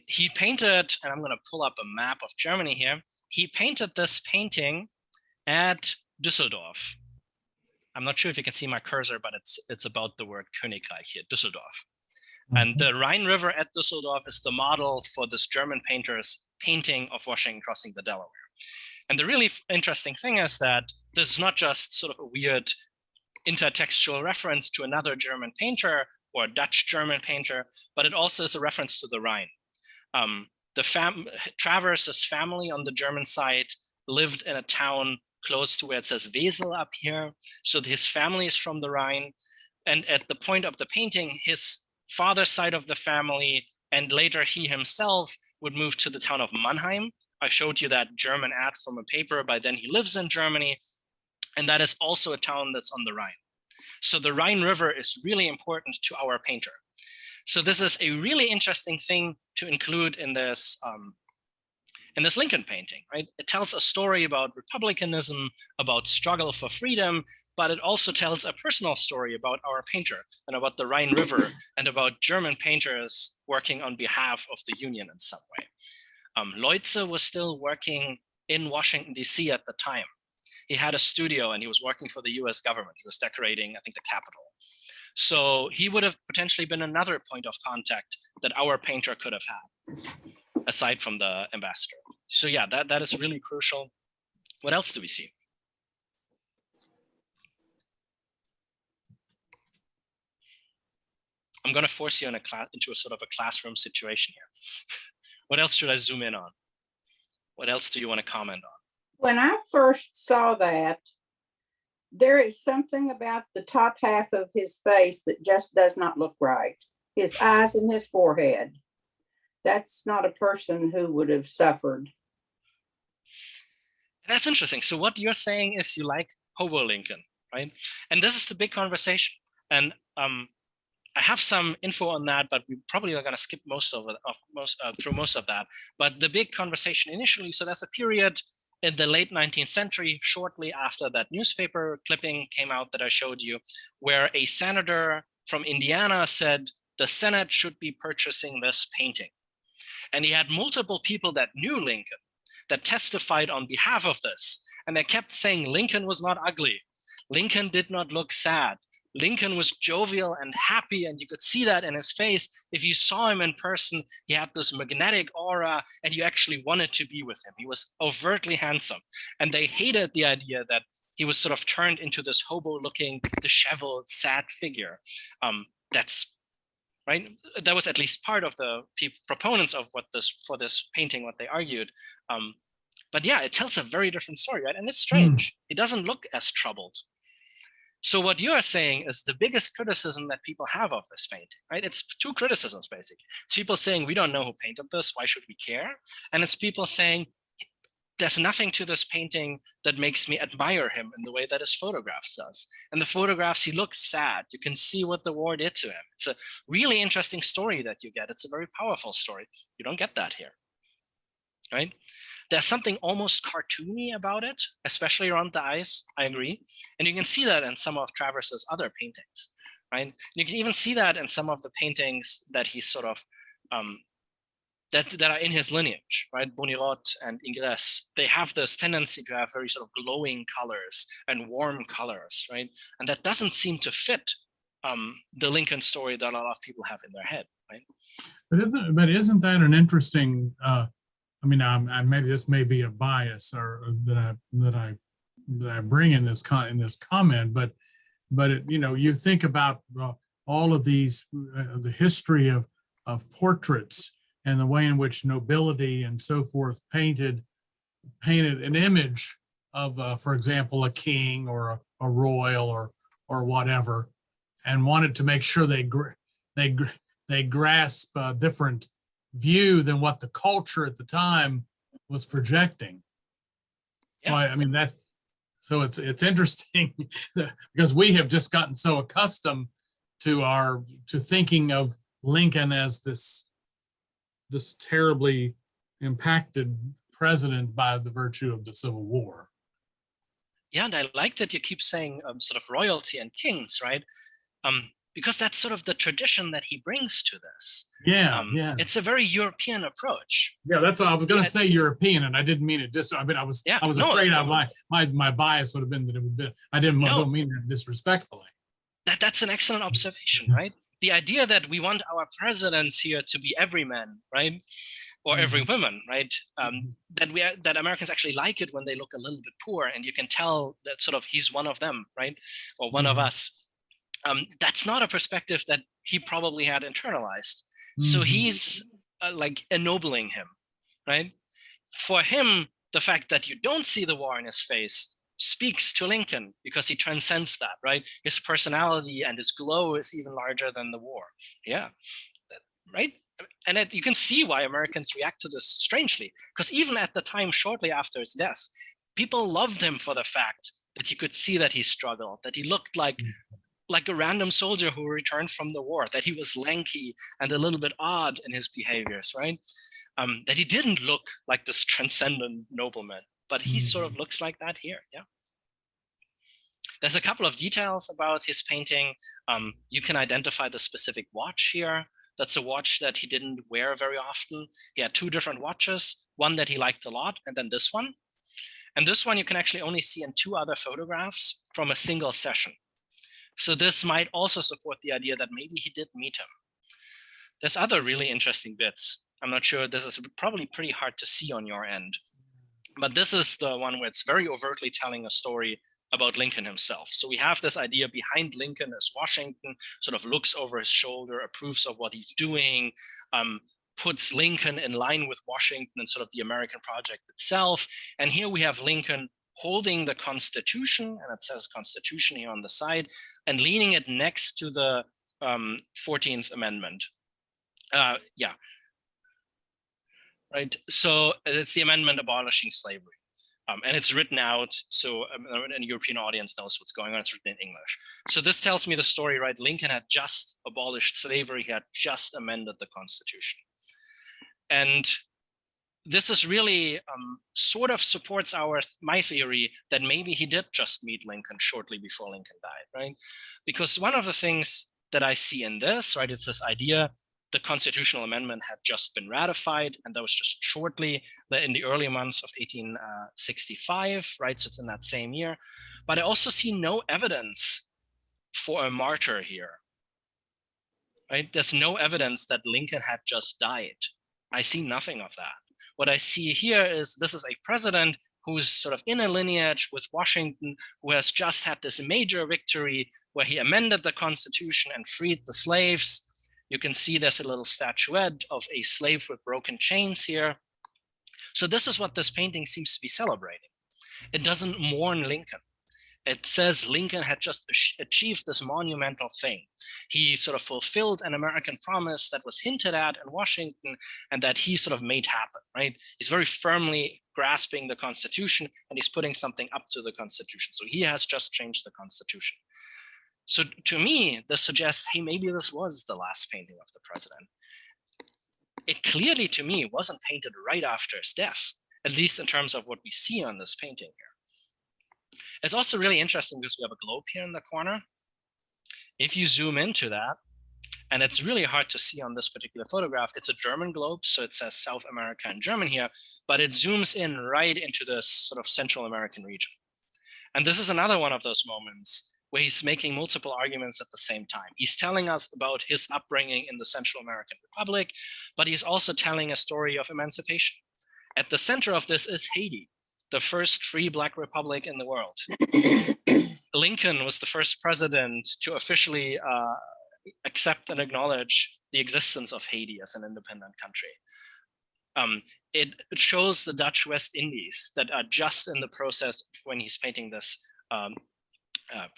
He painted, and I'm going to pull up a map of Germany here. He painted this painting at Düsseldorf. I'm not sure if you can see my cursor, but it's about the word Königreich here, Düsseldorf. Mm-hmm. And the Rhine River at Düsseldorf is the model for this German painter's painting of Washington crossing the Delaware. And the really interesting thing is that this is not just sort of a weird intertextual reference to another German painter, or a Dutch-German painter, but it also is a reference to the Rhine. Travers's family on the German side lived in a town close to where it says Wesel up here. So his family is from the Rhine. And at the point of the painting, his father's side of the family, and later he himself, would move to the town of Mannheim. I showed you that German ad from a paper. By then he lives in Germany. And that is also a town that's on the Rhine. So the Rhine River is really important to our painter. So this is a really interesting thing to include in this Lincoln painting, right? It tells a story about republicanism, about struggle for freedom, but it also tells a personal story about our painter and about the Rhine River and about German painters working on behalf of the Union in some way. Leutze was still working in Washington, D.C. at the time. He had a studio and he was working for the US government. He was decorating, I think, the Capitol. So he would have potentially been another point of contact that our painter could have had, aside from the ambassador. So yeah, that is really crucial. What else do we see? I'm going to force you into a sort of a classroom situation here. What else should I zoom in on? What else do you want to comment on? When I first saw that, there is something about the top half of his face that just does not look right. His eyes and his forehead. That's not a person who would have suffered. That's interesting. So what you're saying is you like Hobo Lincoln, right? And this is the big conversation. And I have some info on that, but we probably are going to skip through most of that. But the big conversation initially, so there's a period in the late 19th century, shortly after that newspaper clipping came out that I showed you, where a senator from Indiana said the Senate should be purchasing this painting. And he had multiple people that knew Lincoln that testified on behalf of this. And they kept saying Lincoln was not ugly. Lincoln did not look sad. Lincoln was jovial and happy, and you could see that in his face. If you saw him in person, he had this magnetic aura, and you actually wanted to be with him. He was overtly handsome. And they hated the idea that he was sort of turned into this hobo-looking, disheveled, sad figure. That's right. That was at least part of the proponents of what this painting, what they argued. But yeah, it tells a very different story, right? And it's strange. It doesn't look as troubled. So what you are saying is the biggest criticism that people have of this painting, right? It's two criticisms, basically. It's people saying, we don't know who painted this, why should we care? And it's people saying, there's nothing to this painting that makes me admire him in the way that his photographs does. And the photographs, he looks sad. You can see what the war did to him. It's a really interesting story that you get. It's a very powerful story. You don't get that here, right? There's something almost cartoony about it, especially around the eyes, I agree. And you can see that in some of Travers's other paintings, right? You can even see that in some of the paintings that he sort of, that are in his lineage, right? Bonirot and Ingres, they have this tendency to have very sort of glowing colors and warm colors, right? And that doesn't seem to fit the Lincoln story that a lot of people have in their head, right? But isn't that an interesting, I mean, maybe this may be a bias or that I bring in this comment, but it, you think about all of these the history of portraits and the way in which nobility and so forth painted an image of, for example, a king or a royal or whatever, and wanted to make sure they grasp a different view than what the culture at the time was projecting. So Yeah. So it's interesting because we have just gotten so accustomed to thinking of Lincoln as this terribly impacted president by the virtue of the Civil War. Yeah, and I like that you keep saying sort of royalty and kings, right? Because that's sort of the tradition that he brings to this. Yeah, It's a very European approach. Yeah, that's what I was going to say. European, and I didn't mean it. I was afraid my bias would have been that it would be. Don't mean it disrespectfully. That's an excellent observation, right? The idea that we want our presidents here to be everymen, right, or every woman, right? That Americans actually like it when they look a little bit poor, and you can tell that sort of he's one of them, right, or one of us. that's not a perspective that he probably had internalized. So he's like ennobling him, right? For him, the fact that you don't see the war in his face speaks to Lincoln because he transcends that, right? His personality and his glow is even larger than the war. Yeah, right? And you can see why Americans react to this strangely, because even at the time shortly after his death, people loved him for the fact that you could see that he struggled, that he looked like a random soldier who returned from the war, that he was lanky and a little bit odd in his behaviors, right? That he didn't look like this transcendent nobleman, but he sort of looks like that here, yeah. There's a couple of details about his painting. You can identify the specific watch here. That's a watch that he didn't wear very often. He had two different watches, one that he liked a lot, and then this one. And this one you can actually only see in two other photographs from a single session. So this might also support the idea that maybe he did meet him. There's other really interesting bits. I'm not sure, this is probably pretty hard to see on your end, but this is the one where it's very overtly telling a story about Lincoln himself. So we have this idea behind Lincoln as Washington sort of looks over his shoulder, approves of what he's doing, puts Lincoln in line with Washington and sort of the American project itself. And here we have Lincoln holding the Constitution, and it says Constitution here on the side, and leaning it next to the 14th Amendment. Yeah, right. So it's the amendment abolishing slavery. And it's written out, so a European audience knows what's going on. It's written in English. So this tells me the story, right? Lincoln had just abolished slavery. He had just amended the Constitution. And this is really sort of supports my theory that maybe he did just meet Lincoln shortly before Lincoln died, right? Because one of the things that I see in this, right, it's this idea the constitutional amendment had just been ratified, and that was just shortly in the early months of 1865, right? So it's in that same year. But I also see no evidence for a martyr here, right? There's no evidence that Lincoln had just died. I see nothing of that. What I see here is this is a president who's sort of in a lineage with Washington, who has just had this major victory where he amended the Constitution and freed the slaves. You can see there's a little statuette of a slave with broken chains here. So this is what this painting seems to be celebrating. It doesn't mourn Lincoln. It says Lincoln had just achieved this monumental thing. He sort of fulfilled an American promise that was hinted at in Washington and that he sort of made happen, right? He's very firmly grasping the Constitution and he's putting something up to the Constitution. So he has just changed the Constitution. So to me, this suggests, hey, maybe this was the last painting of the president. It clearly, to me, wasn't painted right after his death, at least in terms of what we see on this painting here. It's also really interesting because we have a globe here in the corner. If you zoom into that, and it's really hard to see on this particular photograph, it's a German globe, so it says South America and German here, but it zooms in right into this sort of Central American region. And this is another one of those moments where he's making multiple arguments at the same time. He's telling us about his upbringing in the Central American Republic, but he's also telling a story of emancipation. At the center of this is Haiti, the first free Black republic in the world. Lincoln was the first president to officially accept and acknowledge the existence of Haiti as an independent country. It shows the Dutch West Indies that are just in the process, when he's painting this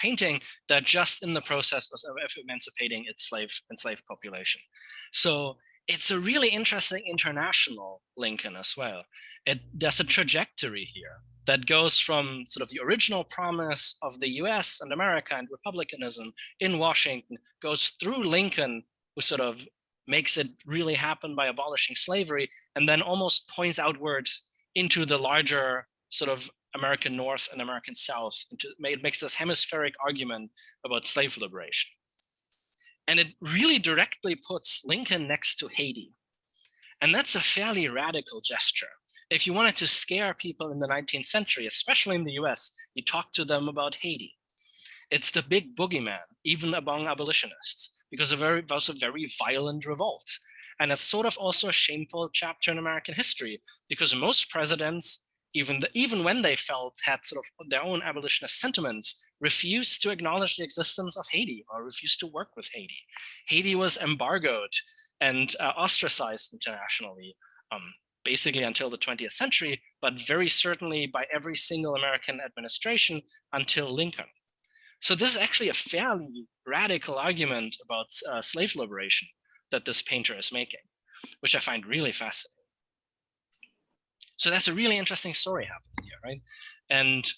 painting, that just in the process of emancipating its enslaved population. So it's a really interesting international Lincoln as well. There's a trajectory here that goes from sort of the original promise of the US and America and republicanism in Washington, goes through Lincoln, who sort of makes it really happen by abolishing slavery, and then almost points outwards into the larger sort of American North and American South. It makes this hemispheric argument about slave liberation. And it really directly puts Lincoln next to Haiti. And that's a fairly radical gesture. If you wanted to scare people in the 19th century, especially in the US, you talk to them about Haiti. It's the big boogeyman, even among abolitionists, because it was a very violent revolt. And it's sort of also a shameful chapter in American history, because most presidents even when they had sort of their own abolitionist sentiments, refused to acknowledge the existence of Haiti or refused to work with Haiti. Haiti was embargoed and ostracized internationally, basically until the 20th century, but very certainly by every single American administration until Lincoln. So this is actually a fairly radical argument about slave liberation that this painter is making, which I find really fascinating. So that's a really interesting story happening here, right? And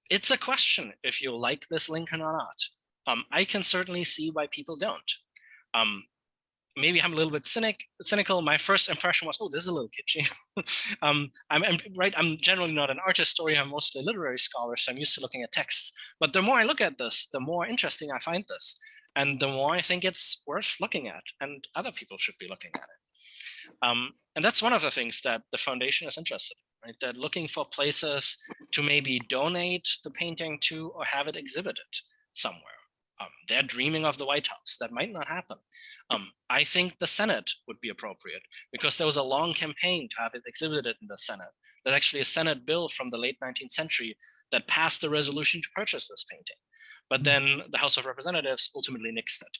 it's a question if you like this Lincoln or not. I can certainly see why people don't. Maybe I'm a little bit cynical. My first impression was, oh, this is a little kitschy. I'm generally not an art historian. I'm mostly a literary scholar, so I'm used to looking at texts. But the more I look at this, the more interesting I find this. And the more I think it's worth looking at, and other people should be looking at it. And that's one of the things that the foundation is interested in, right? They're looking for places to maybe donate the painting to or have it exhibited somewhere. They're dreaming of the White House. That might not happen. I think the Senate would be appropriate because there was a long campaign to have it exhibited in the Senate. There's actually a Senate bill from the late 19th century that passed the resolution to purchase this painting. But then the House of Representatives ultimately nixed it.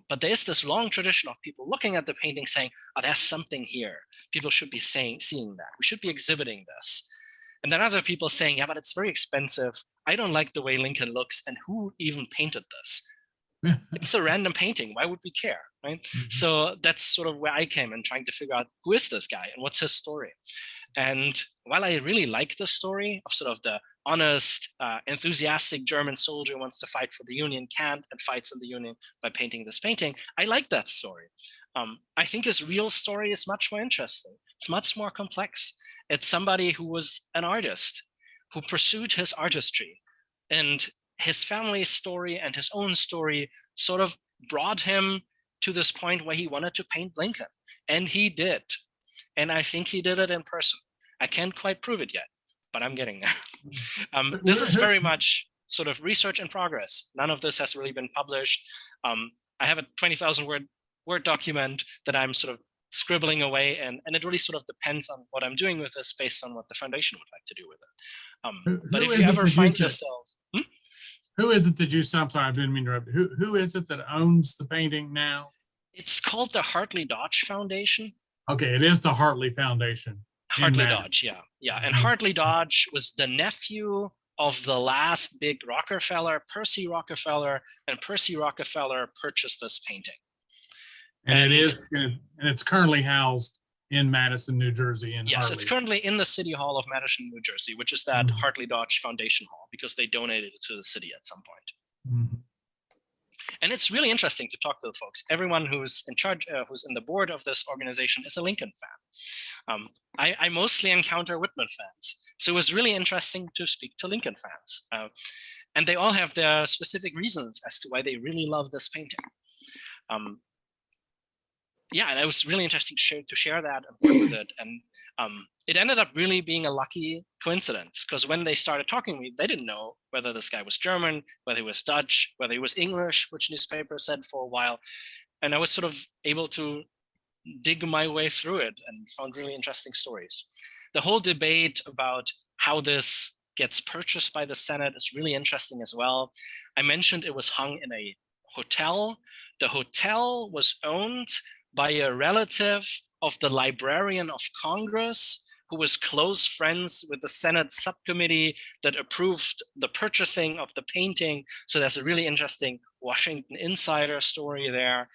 But there is this long tradition of people looking at the painting saying, oh, there's something here. People should be seeing that. We should be exhibiting this. And then other people saying, yeah, but it's very expensive. I don't like the way Lincoln looks. And who even painted this? It's a random painting. Why would we care, right? Mm-hmm. So that's sort of where I came in, trying to figure out who is this guy and what's his story. And while I really like the story of sort of the honest, enthusiastic German soldier who wants to fight for the Union, can't, and fights in the Union by painting this painting, I like that story. I think his real story is much more interesting. It's much more complex. It's somebody who was an artist, who pursued his artistry, and his family's story and his own story sort of brought him to this point where he wanted to paint Lincoln, and he did. And I think he did it in person. I can't quite prove it yet, but I'm getting there. This is very much sort of research in progress. None of this has really been published. I have a 20,000 word document that I'm sort of scribbling away, and it really sort of depends on what I'm doing with this based on what the foundation would like to do with it. But if you ever find yourself... Who is it that you, I'm sorry, I didn't mean to interrupt. Who is it that owns the painting now? It's called the Hartley Dodge Foundation. Okay, it is the Hartley Foundation. Hartley Dodge, yeah. And Hartley Dodge was the nephew of the last big Rockefeller, Percy Rockefeller, and Percy Rockefeller purchased this painting. And it's currently housed in Madison, New Jersey. Yes, Hartley. It's currently in the City Hall of Madison, New Jersey, which is that Hartley Dodge Foundation Hall, because they donated it to the city at some point. And it's really interesting to talk to the folks. Everyone who's in charge, who's in the board of this organization is a Lincoln fan. I mostly encounter Whitman fans. So it was really interesting to speak to Lincoln fans. And they all have their specific reasons as to why they really love this painting. Yeah, and it was really interesting to share that and work with it. And it ended up really being a lucky coincidence, because when they started talking to me, they didn't know whether this guy was German, whether he was Dutch, whether he was English, which newspapers said for a while. And I was sort of able to dig my way through it and found really interesting stories. The whole debate about how this gets purchased by the Senate is really interesting as well. I mentioned it was hung in a hotel. The hotel was owned by a relative of the Librarian of Congress, who was close friends with the Senate subcommittee that approved the purchasing of the painting. So there's a really interesting Washington insider story there.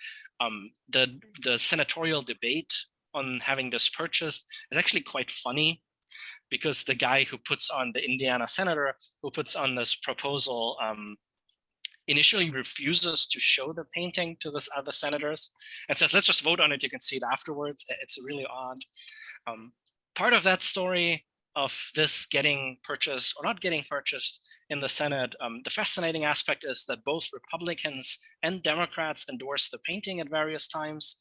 The senatorial debate on having this purchased is actually quite funny, because the guy who puts on, the Indiana senator who puts on this proposal, initially refuses to show the painting to the other senators and says, let's just vote on it, you can see it afterwards. It's really odd. Part of that story of this getting purchased or not getting purchased in the Senate, the fascinating aspect is that both Republicans and Democrats endorsed the painting at various times.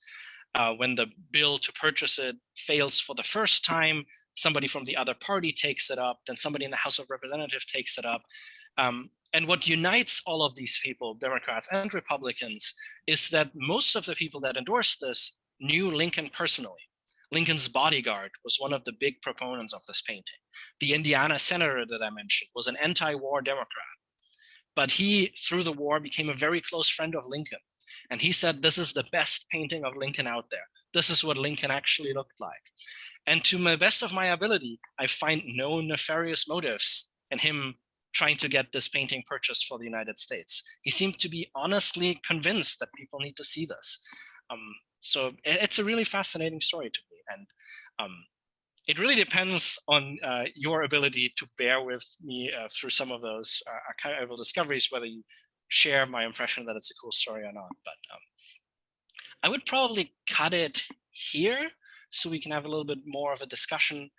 When the bill to purchase it fails for the first time, somebody from the other party takes it up, then somebody in the House of Representatives takes it up. And what unites all of these people, Democrats and Republicans, is that most of the people that endorsed this knew Lincoln personally. Lincoln's bodyguard was one of the big proponents of this painting. The Indiana senator that I mentioned was an anti-war Democrat, but he, through the war, became a very close friend of Lincoln. And he said, this is the best painting of Lincoln out there. This is what Lincoln actually looked like. And to the best of my ability, I find no nefarious motives in him trying to get this painting purchased for the United States. He seemed to be honestly convinced that people need to see this. So it's a really fascinating story to me. And it really depends on your ability to bear with me through some of those archival discoveries, whether you share my impression that it's a cool story or not. But I would probably cut it here so we can have a little bit more of a discussion.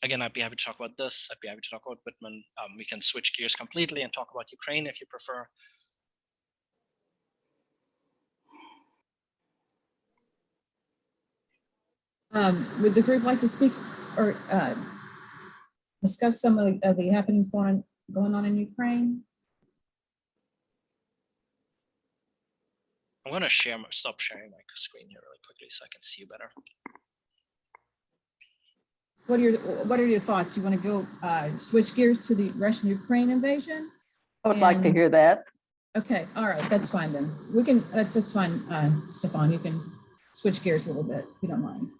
Again, I'd be happy to talk about this. I'd be happy to talk about Whitman. We can switch gears completely and talk about Ukraine if you prefer. Would the group like to speak or discuss some of the happenings going on in Ukraine? I'm going to stop sharing my screen here really quickly so I can see you better. What are your thoughts? You want to go switch gears to the Russian-Ukraine invasion? I would like to And- hear that. Okay, all right, that's fine then. We can, that's fine, Stefan, you can switch gears a little bit, if you don't mind.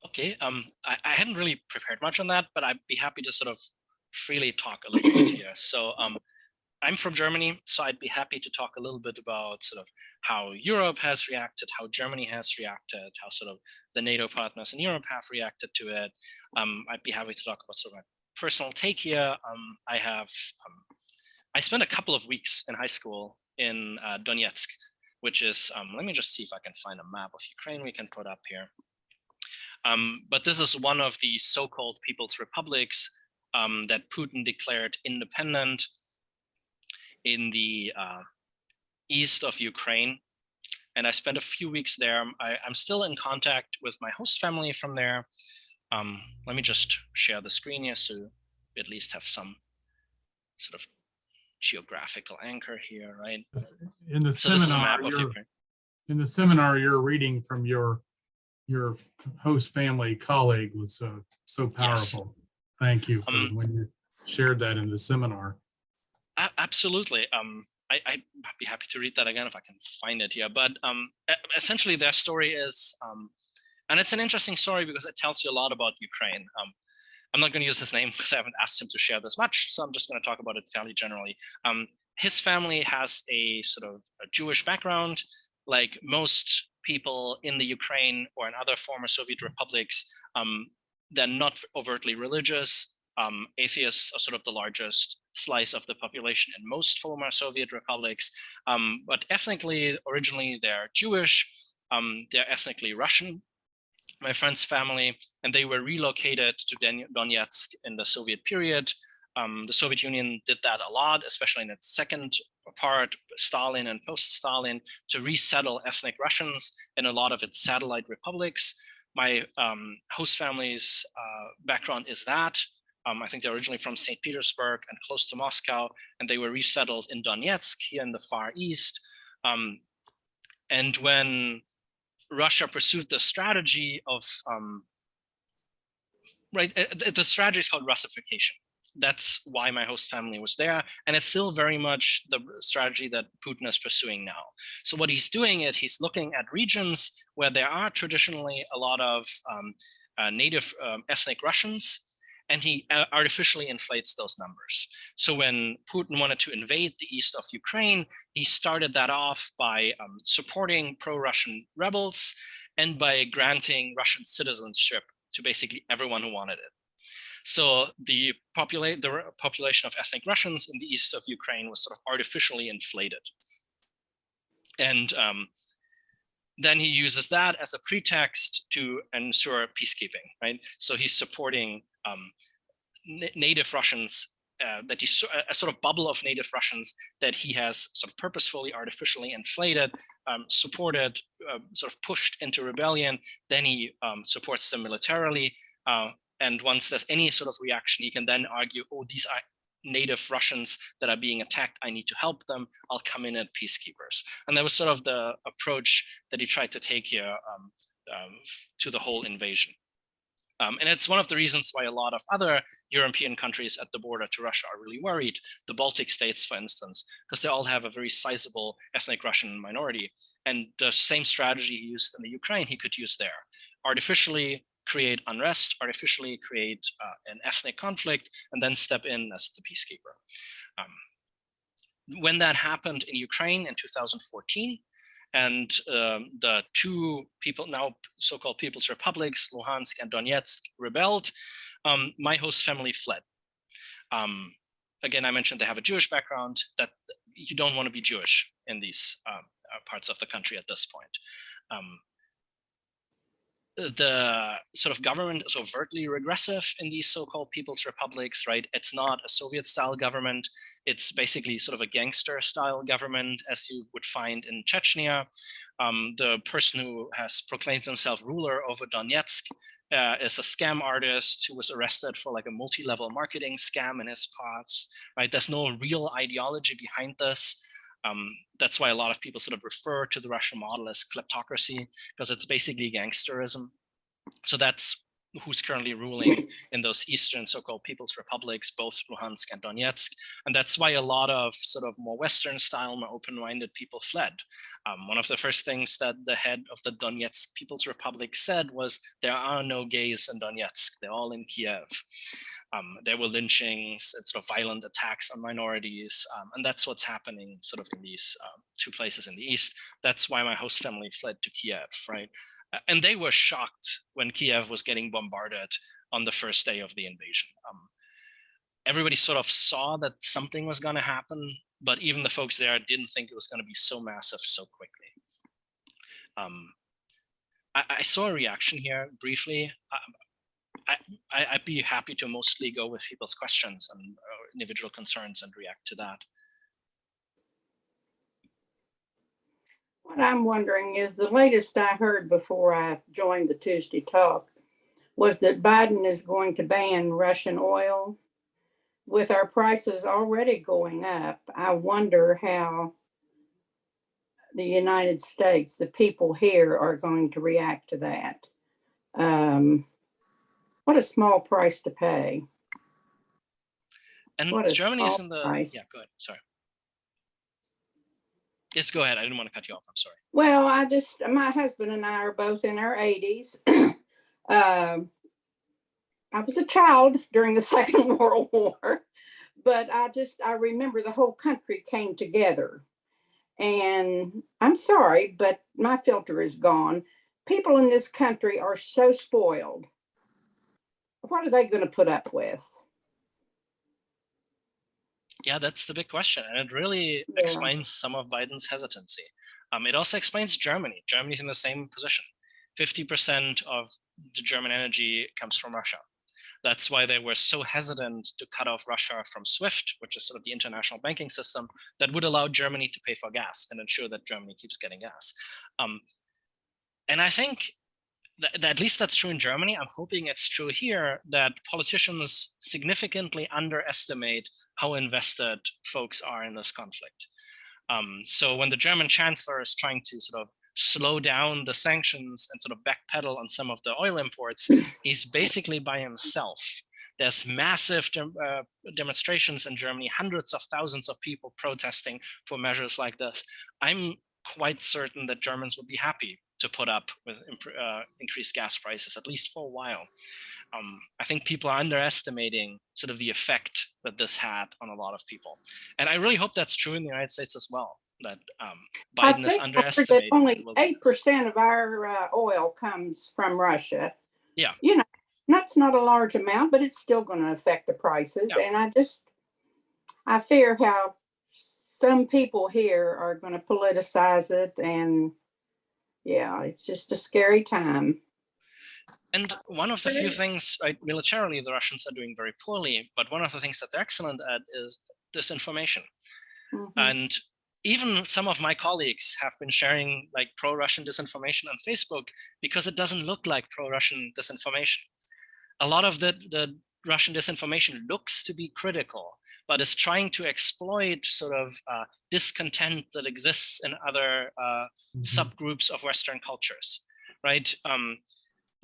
Okay, I hadn't really prepared much on that, but I'd be happy to sort of freely talk a little bit here. So I'm from Germany, so I'd be happy to talk a little bit about sort of how Europe has reacted, how Germany has reacted, how sort of the NATO partners in Europe have reacted to it. I'd be happy to talk about sort of my personal take here. I spent a couple of weeks in high school in Donetsk, which is, let me just see if I can find a map of Ukraine we can put up here. But this is one of the so-called People's Republics that Putin declared independent in the east of Ukraine. And I spent a few weeks there. I'm still in contact with my host family from there. Let me just share the screen here so we at least have some sort of geographical anchor here, right? In the So this is a seminar, map of Ukraine. in the seminar, you're reading from your host family colleague was so powerful. Thank you for when you shared that in the seminar. Absolutely. I'd be happy to read that again if I can find it here. But essentially, their story is, and it's an interesting story because it tells you a lot about Ukraine. I'm not going to use his name because I haven't asked him to share this much, so I'm just going to talk about it fairly generally. His family has a sort of a Jewish background, like most people in the Ukraine or in other former Soviet republics. They're not overtly religious. Atheists are sort of the largest slice of the population in most former Soviet republics, but ethnically, originally they're Jewish, they're ethnically Russian, my friend's family, and they were relocated to Donetsk in the Soviet period. The Soviet Union did that a lot, especially in its second part, Stalin and post-Stalin, to resettle ethnic Russians in a lot of its satellite republics. My host family's background is that. I think they're originally from St. Petersburg and close to Moscow, and they were resettled in Donetsk here in the Far East. And when Russia pursued the strategy of, the strategy is called Russification. That's why my host family was there. And it's still very much the strategy that Putin is pursuing now. So what he's doing is he's looking at regions where there are traditionally a lot of native ethnic Russians, and he artificially inflates those numbers. So when Putin wanted to invade the east of Ukraine, he started that off by supporting pro-Russian rebels and by granting Russian citizenship to basically everyone who wanted it. So the population of ethnic Russians in the east of Ukraine was sort of artificially inflated. And then he uses that as a pretext to ensure peacekeeping, right? So he's supporting native Russians, that he's a sort of bubble of native Russians that he has sort of purposefully, artificially inflated, supported, sort of pushed into rebellion. Then he supports them militarily. And once there's any sort of reaction, he can then argue, oh, these are native Russians that are being attacked. I need to help them. I'll come in as peacekeepers. And that was sort of the approach that he tried to take here to the whole invasion. And it's one of the reasons why a lot of other European countries at the border to Russia are really worried. The Baltic states, for instance, because they all have a very sizable ethnic Russian minority. And the same strategy he used in the Ukraine, he could use there. Artificially create unrest, artificially create an ethnic conflict, and then step in as the peacekeeper. When that happened in Ukraine in 2014, and the two people, now so-called People's Republics, Luhansk and Donetsk, rebelled, my host family fled. Again, I mentioned they have a Jewish background, that you don't want to be Jewish in these parts of the country at this point. The sort of government is overtly regressive in these so-called People's Republics, right? It's not a Soviet-style government. It's basically sort of a gangster-style government, as you would find in Chechnya. The person who has proclaimed himself ruler over Donetsk is a scam artist who was arrested for like a multi-level marketing scam in his past, right? There's no real ideology behind this. That's why a lot of people sort of refer to the Russian model as kleptocracy, because it's basically gangsterism. So that's who's currently ruling in those eastern so-called People's Republics, both Luhansk and Donetsk. And that's why a lot of sort of more Western style, more open-minded people fled. One of the first things that the head of the Donetsk People's Republic said was, there are no gays in Donetsk, they're all in Kiev. There were lynchings and sort of violent attacks on minorities. And that's what's happening sort of in these two places in the East. That's why my host family fled to Kiev, right? And they were shocked when Kiev was getting bombarded on the first day of the invasion. Everybody sort of saw that something was going to happen, but even the folks there didn't think it was going to be so massive so quickly. I saw a reaction here briefly. I'd be happy to mostly go with people's questions and individual concerns and react to that. What I'm wondering is, the latest I heard before I joined the Tuesday talk was that Biden is going to ban Russian oil. With our prices already going up, I wonder how the United States, the people here, are going to react to that. What a small price to pay. And Germany's in the price. Yeah, go ahead. Sorry. Yes, go ahead. I didn't want to cut you off. I'm sorry. Well, my husband and I are both in our 80s. I was a child during the Second World War, but I remember the whole country came together. And I'm sorry, but my filter is gone. People in this country are so spoiled. What are they going to put up with? Yeah, that's the big question. And it really explains some of Biden's hesitancy. It also explains Germany. Germany's in the same position. 50% of the German energy comes from Russia. That's why they were so hesitant to cut off Russia from SWIFT, which is sort of the international banking system that would allow Germany to pay for gas and ensure that Germany keeps getting gas. And I think that at least that's true in Germany. I'm hoping it's true here, that politicians significantly underestimate how invested folks are in this conflict. So when the German chancellor is trying to sort of slow down the sanctions and sort of backpedal on some of the oil imports, he's basically by himself. There's massive demonstrations in Germany, hundreds of thousands of people protesting for measures like this. I'm quite certain that Germans would be happy to put up with increased gas prices, at least for a while. I think people are underestimating sort of the effect that this had on a lot of people. And I really hope that's true in the United States as well, that Biden is underestimating. Only 8% of our oil comes from Russia. Yeah. You know, that's not a large amount, but it's still going to affect the prices. Yeah. And I fear how some people here are going to politicize it. And yeah, it's just a scary time. And one of the few things, right, militarily, the Russians are doing very poorly, but one of the things that they're excellent at is disinformation. Mm-hmm. And even some of my colleagues have been sharing like pro-Russian disinformation on Facebook because it doesn't look like pro-Russian disinformation. A lot of the Russian disinformation looks to be critical, but is trying to exploit sort of discontent that exists in other subgroups of Western cultures. right?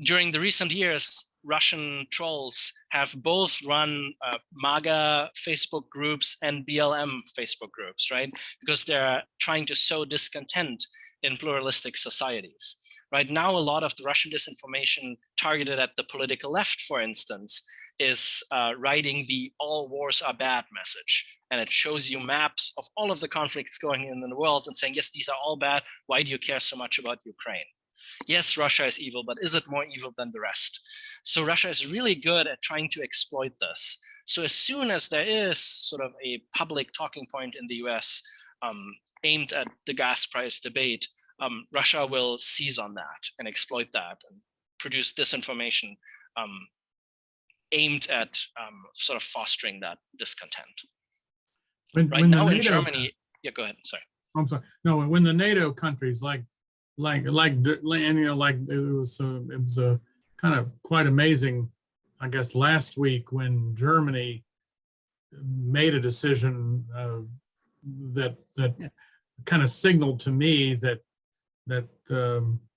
During the recent years, Russian trolls have both run MAGA Facebook groups and BLM Facebook groups, right? Because they're trying to sow discontent in pluralistic societies. Right now, a lot of the Russian disinformation targeted at the political left, for instance, is writing the "all wars are bad" message. And it shows you maps of all of the conflicts going on in the world and saying, yes, these are all bad. Why do you care so much about Ukraine? Yes, Russia is evil, but is it more evil than the rest? So Russia is really good at trying to exploit this. So as soon as there is sort of a public talking point in the US aimed at the gas price debate, Russia will seize on that and exploit that and produce disinformation aimed at sort of fostering that discontent. Right When the now in NATO Germany, yeah, go ahead, sorry. I'm sorry. No, when the NATO countries like and you know, like it was a kind of quite amazing, I guess, last week when Germany made a decision that kind of signaled to me that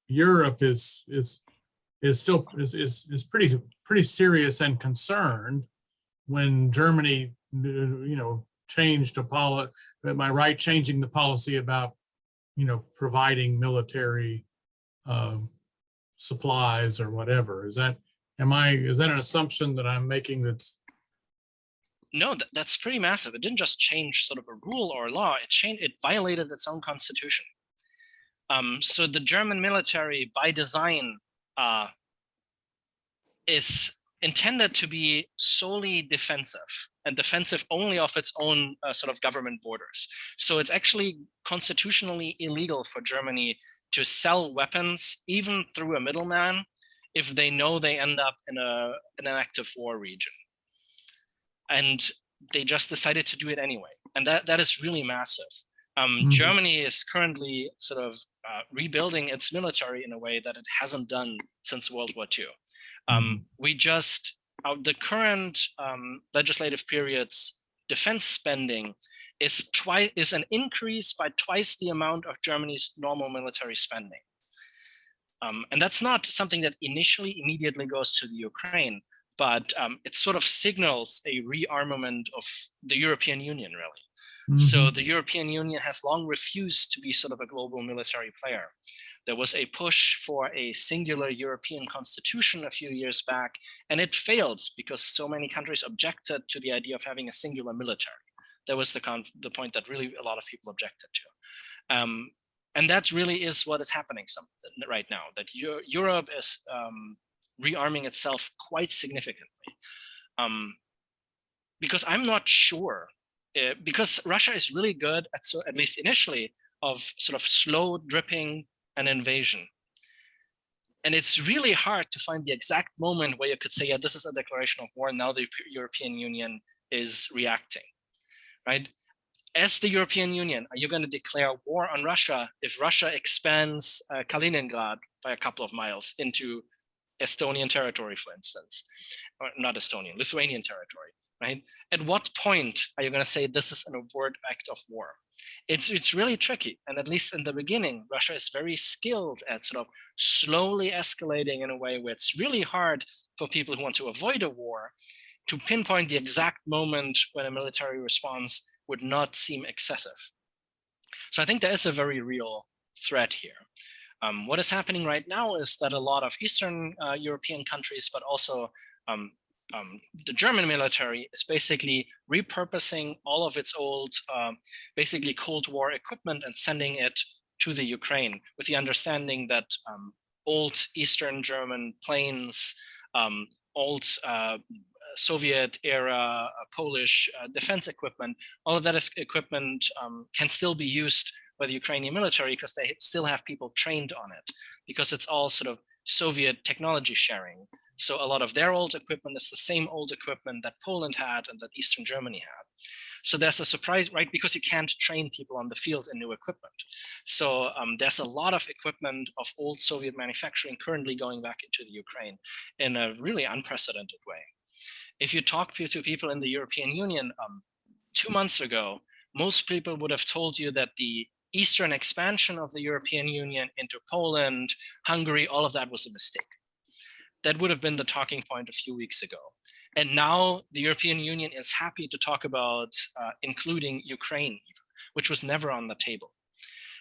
Europe is still pretty serious and concerned when Germany, you know, changed a policy. Am I right? Changing the policy about, you know, providing military supplies or whatever. Is that an assumption that I'm making? That's no, that's pretty massive. It didn't just change sort of a rule or a law. It violated its own constitution. So the German military, by design, is intended to be solely defensive and defensive only of its own sort of government borders. So it's actually constitutionally illegal for Germany to sell weapons, even through a middleman, if they know they end up in an active war region. And they just decided to do it anyway. And that is really massive. Germany is currently sort of rebuilding its military in a way that it hasn't done since World War II. We just, the current legislative period's defense spending is an increase by twice the amount of Germany's normal military spending. And that's not something that initially immediately goes to the Ukraine, but it sort of signals a rearmament of the European Union, really. So the European Union has long refused to be sort of a global military player. There was a push for a singular European constitution a few years back, and it failed because so many countries objected to the idea of having a singular military. That was the point that really a lot of people objected to. And that really is what is happening right now, that Europe is rearming itself quite significantly. Because I'm not sure, because Russia is really good at least initially, of sort of slow dripping an invasion. And it's really hard to find the exact moment where you could say, yeah, this is a declaration of war, and now the European Union is reacting, right? As the European Union, are you going to declare war on Russia if Russia expands Kaliningrad by a couple of miles into Estonian territory, for instance, or not Estonian, Lithuanian territory, right? At what point are you going to say this is an overt act of war? It's really tricky. And at least in the beginning, Russia is very skilled at sort of slowly escalating in a way where it's really hard for people who want to avoid a war to pinpoint the exact moment when a military response would not seem excessive. So I think there is a very real threat here. What is happening right now is that a lot of Eastern European countries, but also the German military, is basically repurposing all of its old, basically Cold War equipment and sending it to the Ukraine, with the understanding that old Eastern German planes, old Soviet era Polish defense equipment, all of that equipment can still be used by the Ukrainian military because they still have people trained on it, because it's all sort of Soviet technology sharing. So a lot of their old equipment is the same old equipment that Poland had and that Eastern Germany had. So there's a surprise, right? Because you can't train people on the field in new equipment. So there's a lot of equipment of old Soviet manufacturing currently going back into the Ukraine in a really unprecedented way. If you talk to people in the European Union 2 months ago, most people would have told you that the eastern expansion of the European Union into Poland, Hungary, all of that was a mistake. That would have been the talking point a few weeks ago. And now the European Union is happy to talk about including Ukraine, even, which was never on the table.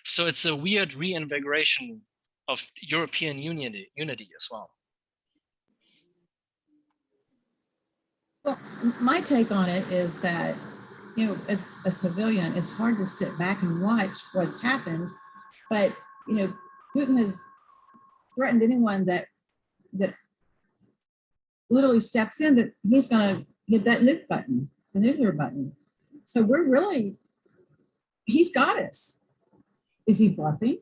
So it's a weird reinvigoration of European unity as well. Well, my take on it is that, you know, as a civilian, it's hard to sit back and watch what's happened. But, you know, Putin has threatened anyone that literally steps in that he's going to hit that nuke button, the nuclear button. So he's got us. Is he bluffing?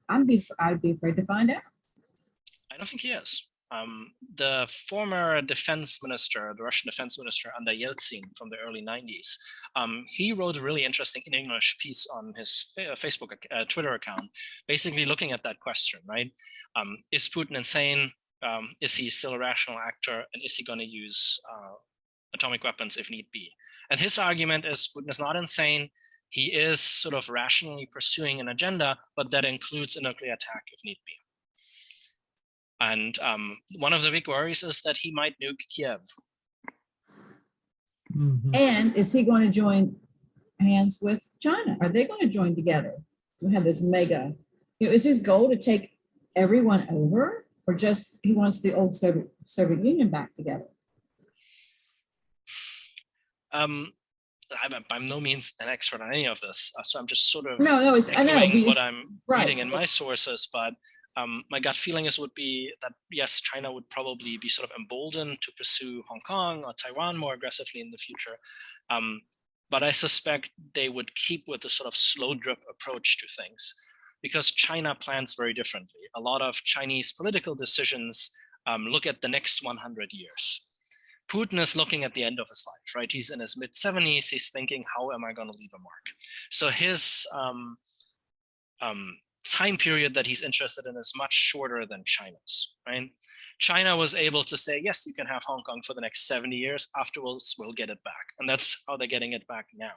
I'd be afraid to find out. I don't think he is. The former defense minister, the Russian defense minister under Yeltsin from the early 90s, he wrote a really interesting in English piece on his Facebook, Twitter account, basically looking at that question, right? Is Putin insane? Is he still a rational actor? And is he going to use atomic weapons if need be? And his argument is Putin is not insane. He is sort of rationally pursuing an agenda, but that includes a nuclear attack if need be. And one of the big worries is that he might nuke Kiev. Mhm. And is he going to join hands with China? Are they going to join together to have this mega, you know, is his goal to take everyone over, or just he wants the old Soviet Union back together? I'm by no means an expert on any of this, so I'm just sort of No, I know echoing what it's I'm right. reading in my sources, but my gut feeling would be that yes, China would probably be sort of emboldened to pursue Hong Kong or Taiwan more aggressively in the future. But I suspect they would keep with the sort of slow drip approach to things, because China plans very differently. A lot of Chinese political decisions look at the next 100 years. Putin is looking at the end of his life, right? He's in his mid-70s. He's thinking, how am I going to leave a mark? So his time period that he's interested in is much shorter than China's, right? China was able to say, yes, you can have Hong Kong for the next 70 years. Afterwards, we'll get it back. And that's how they're getting it back now,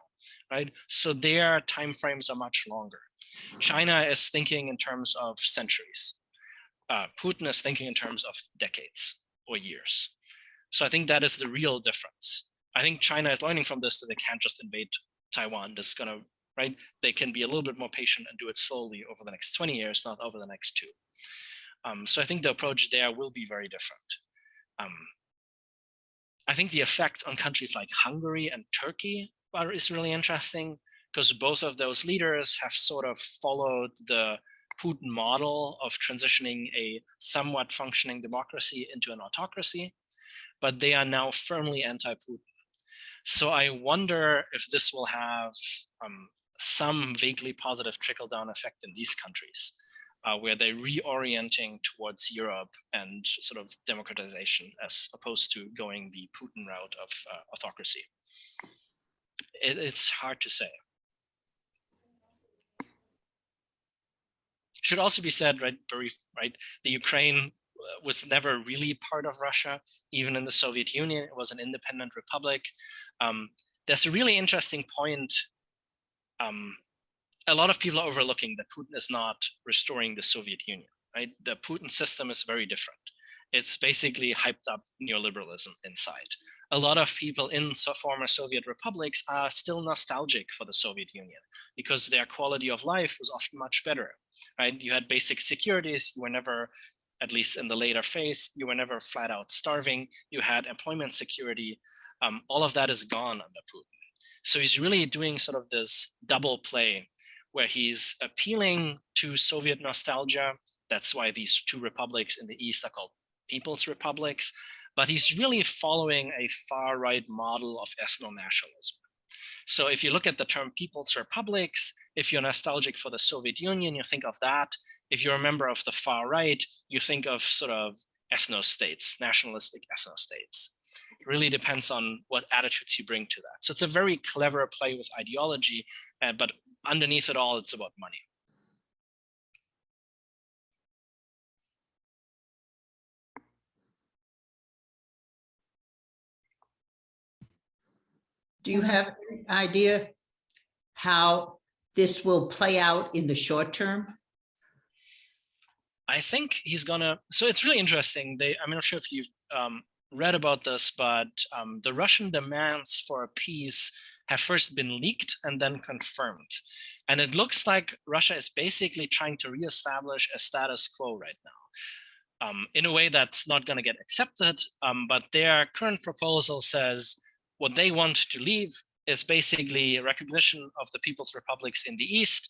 right? So their timeframes are much longer. China is thinking in terms of centuries. Putin is thinking in terms of decades or years. So I think that is the real difference. I think China is learning from this that they can't just invade Taiwan. That's going to, right? They can be a little bit more patient and do it slowly over the next 20 years, not over the next 2. So I think the approach there will be very different. I think the effect on countries like Hungary and Turkey is really interesting, because both of those leaders have sort of followed the Putin model of transitioning a somewhat functioning democracy into an autocracy, but they are now firmly anti-Putin. So I wonder if this will have some vaguely positive trickle-down effect in these countries, where they're reorienting towards Europe and sort of democratization as opposed to going the Putin route of autocracy. It's hard to say. Should also be said, right, the Ukraine was never really part of Russia. Even in the Soviet Union, it was an independent republic. There's a really interesting point. A lot of people are overlooking that Putin is not restoring the Soviet Union, right? The Putin system is very different. It's basically hyped up neoliberalism inside. A lot of people in former Soviet republics are still nostalgic for the Soviet Union because their quality of life was often much better, right? You had basic securities. You were never, at least in the later phase, you were never flat out starving. You had employment security. All of that is gone under Putin. So he's really doing sort of this double play where he's appealing to Soviet nostalgia. That's why these 2 republics in the East are called People's Republics. But he's really following a far-right model of ethno-nationalism. So if you look at the term People's Republics, if you're nostalgic for the Soviet Union, you think of that. If you're a member of the far right, you think of sort of ethno-states, nationalistic ethno-states. It really depends on what attitudes you bring to that. So it's a very clever play with ideology, but underneath it all, it's about money. Do you have any idea how this will play out in the short term? I think he's gonna, so it's really interesting. I'm not sure if you've read about this, but the Russian demands for a peace have first been leaked and then confirmed. And it looks like Russia is basically trying to reestablish a status quo right now. In a way that's not going to get accepted, but their current proposal says what they want to leave is basically recognition of the people's republics in the East,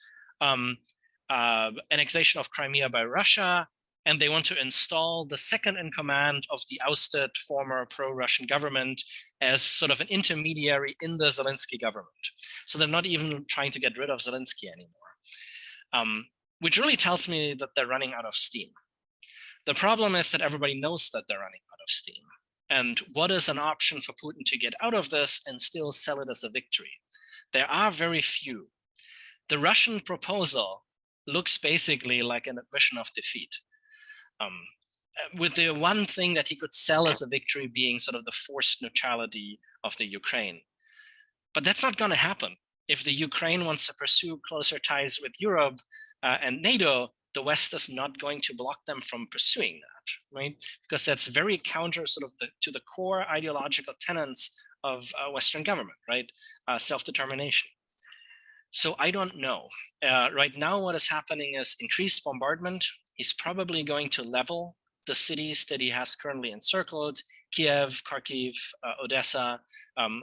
annexation of Crimea by Russia, and they want to install the second in command of the ousted former pro-Russian government as sort of an intermediary in the Zelensky government. So they're not even trying to get rid of Zelensky anymore, which really tells me that they're running out of steam. The problem is that everybody knows that they're running out of steam. And what is an option for Putin to get out of this and still sell it as a victory? There are very few. The Russian proposal looks basically like an admission of defeat, with the one thing that he could sell as a victory being sort of the forced neutrality of the Ukraine. But that's not going to happen. If the Ukraine wants to pursue closer ties with Europe and NATO, the West is not going to block them from pursuing that, right? Because that's very counter sort of to the core ideological tenets of Western government, right? Self-determination. So I don't know. Right now, what is happening is increased bombardment. He's probably going to level the cities that he has currently encircled: Kiev, Kharkiv, Odessa,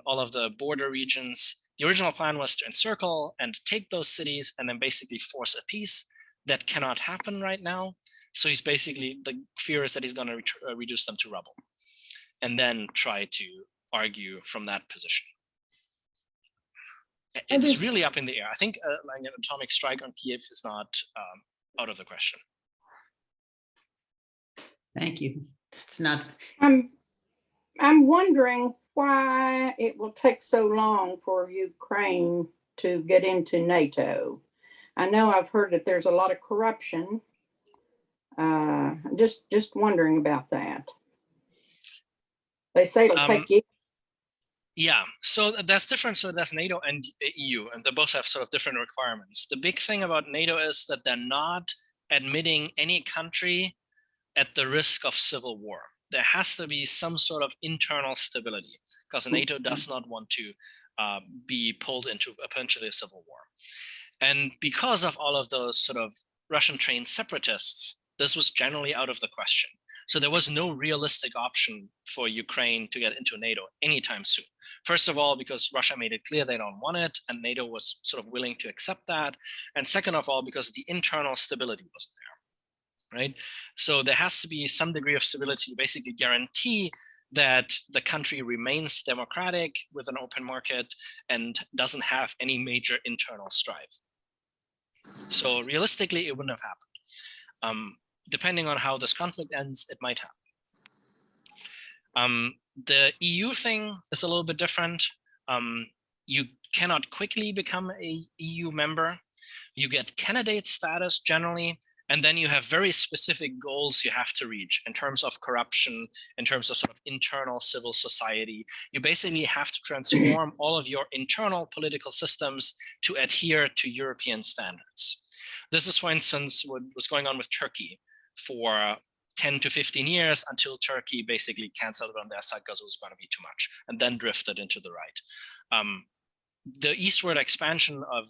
all of the border regions. The original plan was to encircle and take those cities and then basically force a peace. That cannot happen right now. So he's basically, the fear is that he's going to reduce them to rubble and then try to argue from that position. It's really up in the air. I think like an atomic strike on Kiev is not out of the question. Thank you. That's not. I'm wondering why it will take so long for Ukraine to get into NATO. I know I've heard that there's a lot of corruption. Just wondering about that. They say it'll take years. Yeah, so that's different. So that's NATO and EU, and they both have sort of different requirements. The big thing about NATO is that they're not admitting any country at the risk of civil war. There has to be some sort of internal stability, because NATO does not want to be pulled into potentially a civil war. And because of all of those sort of Russian-trained separatists, this was generally out of the question. So there was no realistic option for Ukraine to get into NATO anytime soon. First of all, because Russia made it clear they don't want it, and NATO was sort of willing to accept that. And second of all, because the internal stability wasn't there, right? So there has to be some degree of stability to basically guarantee that the country remains democratic with an open market and doesn't have any major internal strife. So realistically, it wouldn't have happened. Depending on how this conflict ends, it might happen. The EU thing is a little bit different. You cannot quickly become a EU member. You get candidate status generally, and then you have very specific goals you have to reach in terms of corruption, in terms of sort of internal civil society. You basically have to transform all of your internal political systems to adhere to European standards. This is, for instance, what was going on with Turkey for 10 to 15 years until Turkey basically canceled it on their side because it was going to be too much, and then drifted into the right. The eastward expansion of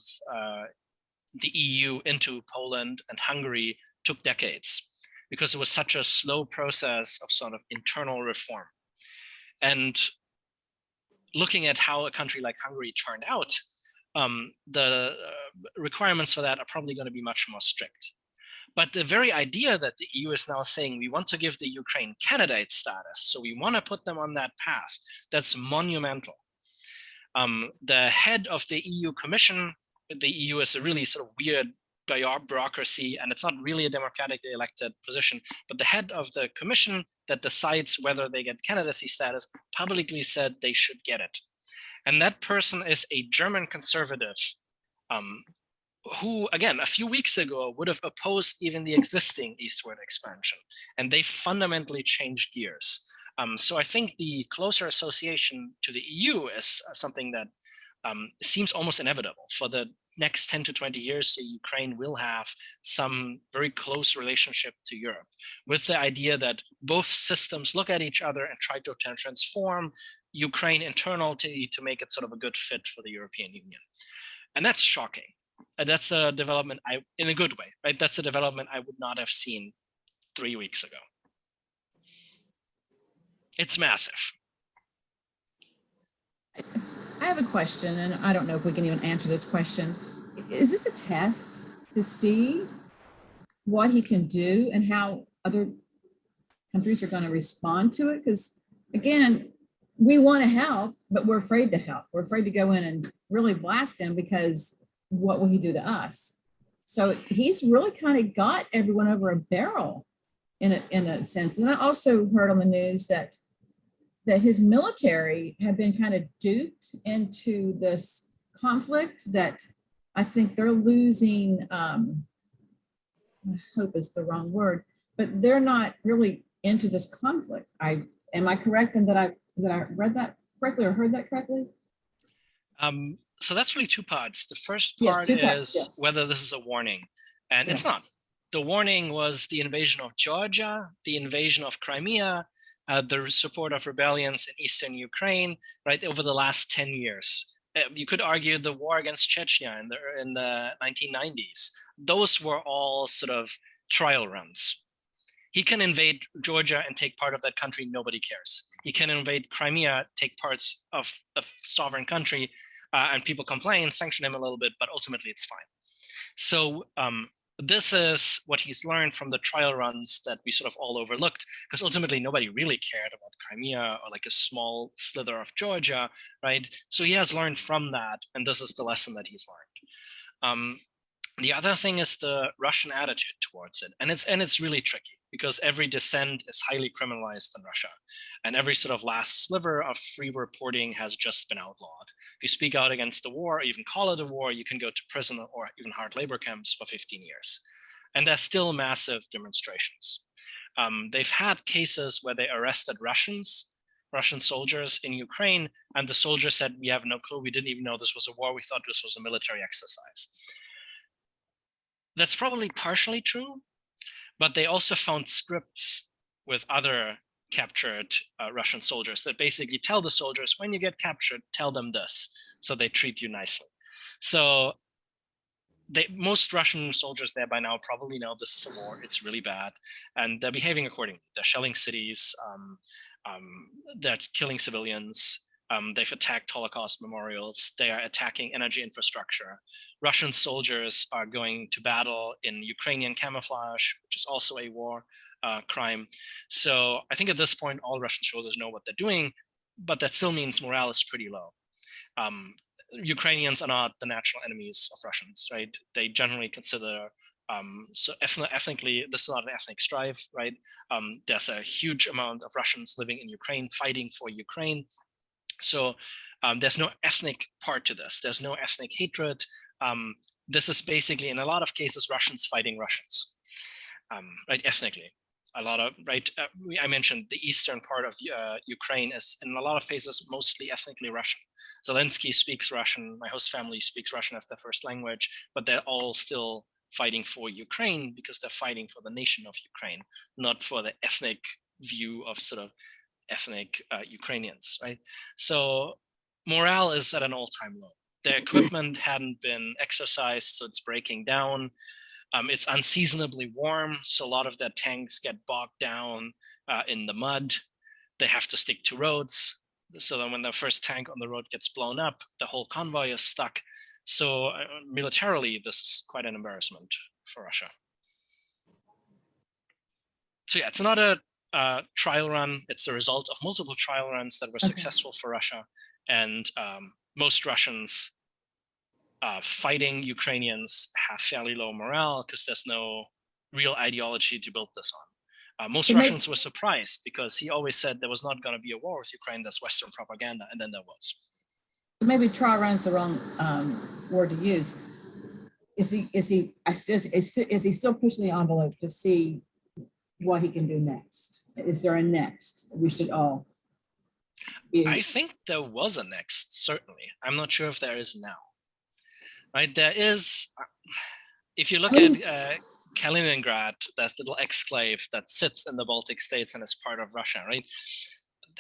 the EU into Poland and Hungary took decades because it was such a slow process of sort of internal reform. And looking at how a country like Hungary turned out, the requirements for that are probably going to be much more strict. But the very idea that the EU is now saying we want to give the Ukraine candidate status, so we want to put them on that path, that's monumental. The head of the EU Commission, the EU is a really sort of weird bureaucracy, and it's not really a democratically elected position, but the head of the commission that decides whether they get candidacy status publicly said they should get it. And that person is a German conservative who, again, a few weeks ago would have opposed even the existing eastward expansion. And they fundamentally changed gears. So I think the closer association to the EU is something that seems almost inevitable for the next 10 to 20 years, Ukraine will have some very close relationship to Europe, with the idea that both systems look at each other and try to transform Ukraine internally to make it sort of a good fit for the European Union. And that's shocking. And that's a development in a good way, right? That's a development I would not have seen 3 weeks ago. It's massive. I have a question, and I don't know if we can even answer this question. Is this a test to see what he can do and how other countries are going to respond to it? Because again, we want to help, but we're afraid to help. We're afraid to go in and really blast him because what will he do to us? So he's really kind of got everyone over a barrel in a sense. And I also heard on the news that his military have been kind of duped into this conflict, that I think they're losing, I hope is the wrong word, but they're not really into this conflict. Am I correct in that I read that correctly or heard that correctly? So that's really two parts. The first part is whether this is a warning, and it's not. The warning was the invasion of Georgia, the invasion of Crimea, the support of rebellions in eastern Ukraine, right, over the last 10 years. You could argue the war against Chechnya in the 1990s. Those were all sort of trial runs. He can invade Georgia and take part of that country, nobody cares. He can invade Crimea, take parts of a sovereign country, and people complain, sanction him a little bit, but ultimately it's fine. So this is what he's learned from the trial runs that we sort of all overlooked, because ultimately nobody really cared about Crimea or like a small slither of Georgia, right? So he has learned from that, and this is the lesson that he's learned. The other thing is the Russian attitude towards it, and it's really tricky because every dissent is highly criminalized in Russia, and every sort of last sliver of free reporting has just been outlawed. If you speak out against the war, or even call it a war, you can go to prison or even hard labor camps for 15 years. And there's still massive demonstrations. They've had cases where they arrested Russian soldiers in Ukraine, and the soldiers said, we have no clue, we didn't even know this was a war, we thought this was a military exercise. That's probably partially true, but they also found scripts with other captured Russian soldiers that basically tell the soldiers, when you get captured, tell them this, so they treat you nicely. So most Russian soldiers there by now probably know this is a war, it's really bad, and they're behaving accordingly. They're shelling cities, they're killing civilians, they've attacked Holocaust memorials, they are attacking energy infrastructure. Russian soldiers are going to battle in Ukrainian camouflage, which is also a war crime. So I think at this point, all Russian soldiers know what they're doing, but that still means morale is pretty low. Ukrainians are not the natural enemies of Russians, right? They generally consider, so ethnically, this is not an ethnic strife, right? There's a huge amount of Russians living in Ukraine, fighting for Ukraine. So there's no ethnic part to this. There's no ethnic hatred. This is basically, in a lot of cases, Russians fighting Russians, right, ethnically. A lot of, right, I mentioned the eastern part of Ukraine is in a lot of cases mostly ethnically Russian. Zelensky speaks Russian, my host family speaks Russian as their first language, but they're all still fighting for Ukraine because they're fighting for the nation of Ukraine, not for the ethnic view of sort of ethnic Ukrainians, right? So morale is at an all-time low. Their equipment hadn't been exercised, so it's breaking down. It's unseasonably warm, so a lot of their tanks get bogged down in the mud. They have to stick to roads, so that when the first tank on the road gets blown up, the whole convoy is stuck. So militarily, this is quite an embarrassment for Russia. So yeah, it's not a trial run. It's the result of multiple trial runs that were successful for Russia. And most Russians fighting Ukrainians have fairly low morale because there's no real ideology to build this on. Most Russians were surprised because he always said there was not going to be a war with Ukraine. That's Western propaganda, and then there was. Maybe trial run is the wrong word to use. Is he still pushing the envelope to see what he can do next? Is there a next? We should all. I think there was a next, certainly. I'm not sure if there is now. right? There is, if you look Who's- at Kaliningrad, that little exclave that sits in the Baltic states and is part of Russia, right?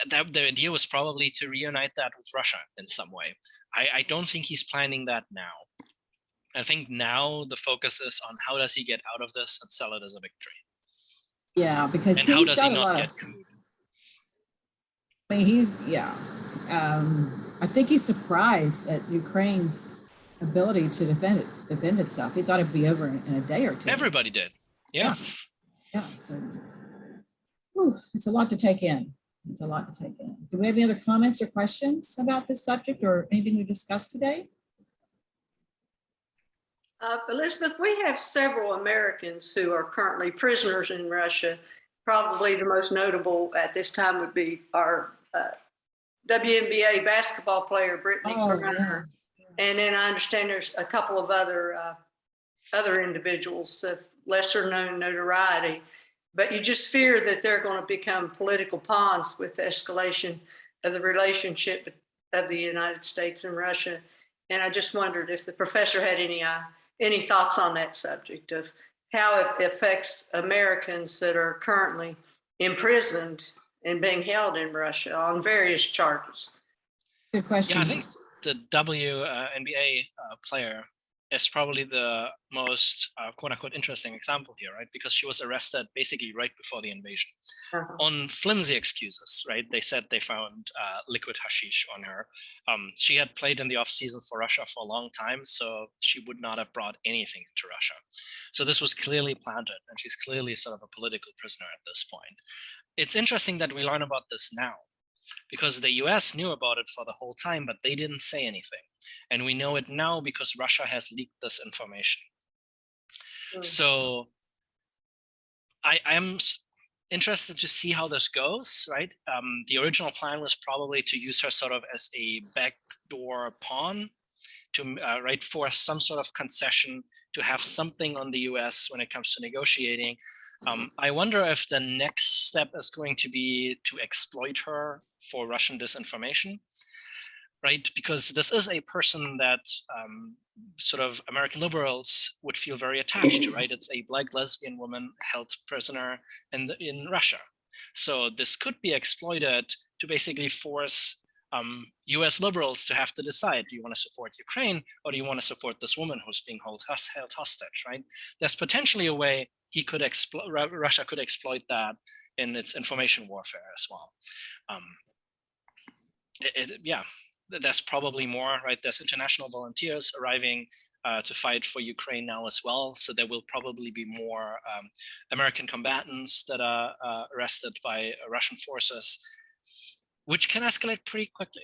The idea was probably to reunite that with Russia in some way. I don't think he's planning that now. I think now the focus is on how does he get out of this and sell it as a victory. Yeah, because And how he's does he got a not lot get of, cooed? I mean, I think he's surprised at Ukraine's ability to defend itself. He thought it'd be over in a day or two. Everybody did. Yeah. Yeah, so it's a lot to take in. It's a lot to take in. Do we have any other comments or questions about this subject or anything we discussed today? Elizabeth, we have several Americans who are currently prisoners in Russia. Probably the most notable at this time would be our WNBA basketball player, Brittany Griner. And then I understand there's a couple of other individuals of lesser known notoriety. But you just fear that they're going to become political pawns with the escalation of the relationship of the United States and Russia. And I just wondered if the professor had any thoughts on that subject of how it affects Americans that are currently imprisoned and being held in Russia on various charges. Good question. Yeah, I think the WNBA player is probably the most quote unquote interesting example here, right? Because she was arrested basically right before the invasion on flimsy excuses, right? They said they found liquid hashish on her. She had played in the off season for Russia for a long time, so she would not have brought anything into Russia. So this was clearly planted, and she's clearly sort of a political prisoner at this point. It's interesting that we learn about this now, because the US knew about it for the whole time, but they didn't say anything. And we know it now because Russia has leaked this information. So I am interested to see how this goes, right? The original plan was probably to use her sort of as a backdoor pawn to force some sort of concession, to have something on the US when it comes to negotiating. I wonder if the next step is going to be to exploit her for Russian disinformation, right? Because this is a person that sort of American liberals would feel very attached to, right? It's a Black lesbian woman held prisoner in Russia. So this could be exploited to basically force US liberals to have to decide, do you want to support Ukraine or do you want to support this woman who's being held hostage, right? There's potentially a way Russia could exploit that in its information warfare as well. There's probably more, right? There's international volunteers arriving to fight for Ukraine now as well. So there will probably be more American combatants that are arrested by Russian forces, which can escalate pretty quickly.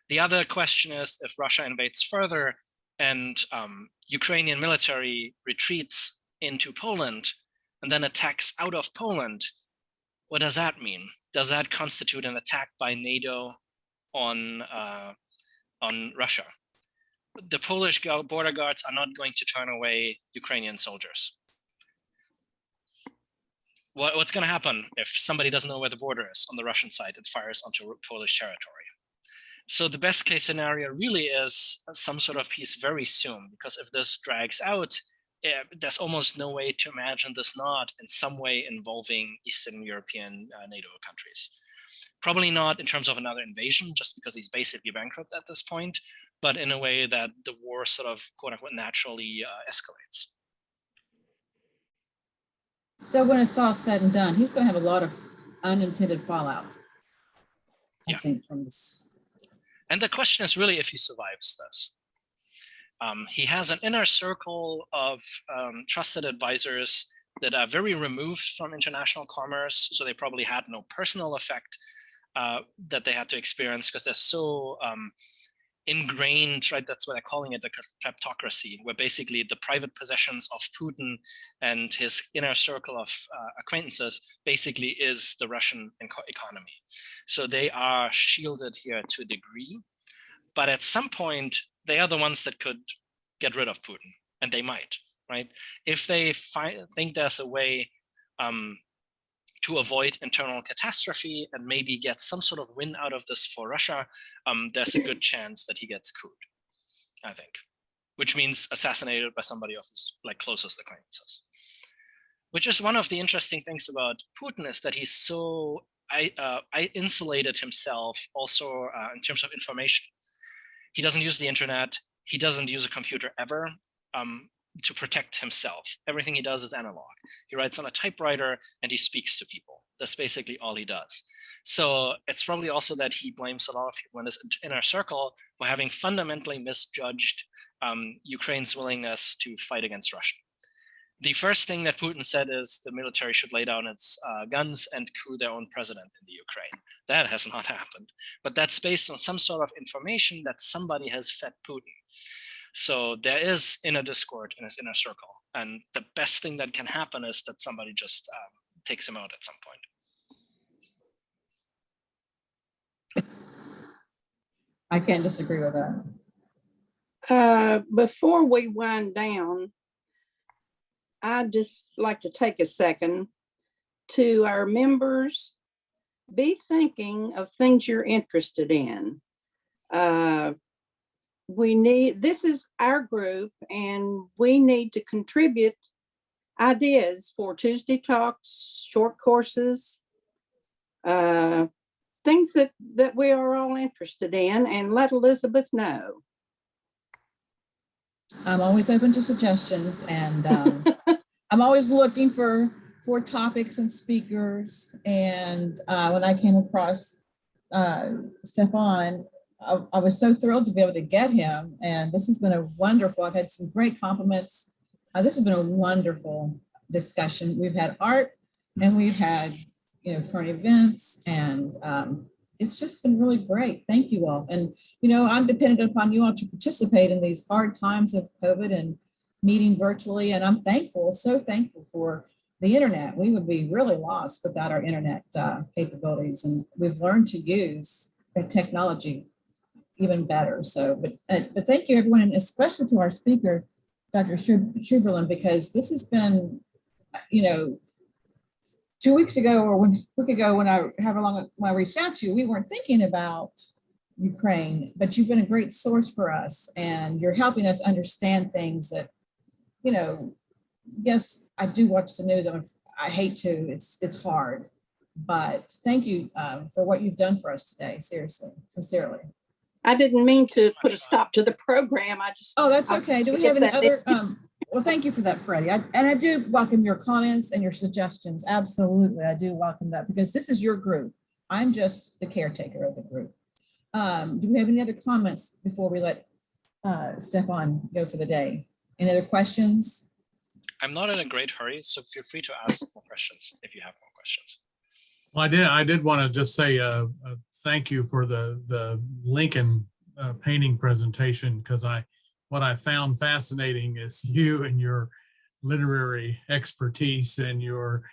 The other question is, if Russia invades further and Ukrainian military retreats into Poland and then attacks out of Poland, what does that mean? Does that constitute an attack by NATO on Russia? The Polish border guards are not going to turn away Ukrainian soldiers. What's going to happen if somebody doesn't know where the border is on the Russian side and fires onto Polish territory? So the best case scenario really is some sort of peace very soon, because if this drags out, there's almost no way to imagine this not in some way involving Eastern European NATO countries. Probably not in terms of another invasion, just because he's basically bankrupt at this point, but in a way that the war sort of quote unquote naturally escalates. So when it's all said and done, he's going to have a lot of unintended fallout, I think, from this. And the question is really if he survives this. He has an inner circle of trusted advisors that are very removed from international commerce, so they probably had no personal effect that they had to experience because they're so ingrained, right? That's what they're calling it, the kleptocracy, where basically the private possessions of Putin and his inner circle of acquaintances basically is the Russian economy. So they are shielded here to a degree, but at some point they are the ones that could get rid of Putin, and they might, right? If they think there's a way to avoid internal catastrophe and maybe get some sort of win out of this for Russia, there's a good chance that he gets couped, I think. which means assassinated by somebody of his like closest acquaintances. Which is one of the interesting things about Putin, is that he's so I insulated himself also in terms of information. He doesn't use the internet. He doesn't use a computer ever to protect himself. Everything he does is analog. He writes on a typewriter and he speaks to people. That's basically all he does. So it's probably also that he blames a lot of people in his inner circle for having fundamentally misjudged Ukraine's willingness to fight against Russia. The first thing that Putin said is the military should lay down its guns and coup their own president in the Ukraine. That has not happened, but that's based on some sort of information that somebody has fed Putin. So there is inner discord in his inner circle, and the best thing that can happen is that somebody just takes him out at some point. I can't disagree with that. Before we wind down, I'd just like to take a second to our members, be thinking of things you're interested in. This is our group, and we need to contribute ideas for Tuesday talks, short courses, things that we are all interested in, and let Elizabeth know. I'm always open to suggestions, and I'm always looking for topics and speakers. And when I came across Stefan, I was so thrilled to be able to get him. And this has been a wonderful, I've had some great compliments. This has been a wonderful discussion. We've had art and we've had, current events, and it's just been really great. Thank you all. And, I'm dependent upon you all to participate in these hard times of COVID and meeting virtually. And I'm thankful, so thankful for the internet. We would be really lost without our internet capabilities. And we've learned to use the technology even better. So, but thank you everyone, and especially to our speaker, Dr. Schoeberlein, because this has been, 2 weeks ago or 1 week ago when I reached out to you, we weren't thinking about Ukraine, but you've been a great source for us, and you're helping us understand things that, yes, I do watch the news. I hate to, it's hard, but thank you for what you've done for us today. Seriously, sincerely. I didn't mean to put a stop to the program. Oh, that's okay. Do we have any other? Well, thank you for that, Freddie. And I do welcome your comments and your suggestions. Absolutely. I do welcome that, because this is your group. I'm just the caretaker of the group. Do we have any other comments before we let Stefan go for the day? Any other questions? I'm not in a great hurry, so feel free to ask more questions if you have more questions. Well, I did want to just say thank you for the Lincoln painting presentation, because what I found fascinating is you and your literary expertise and your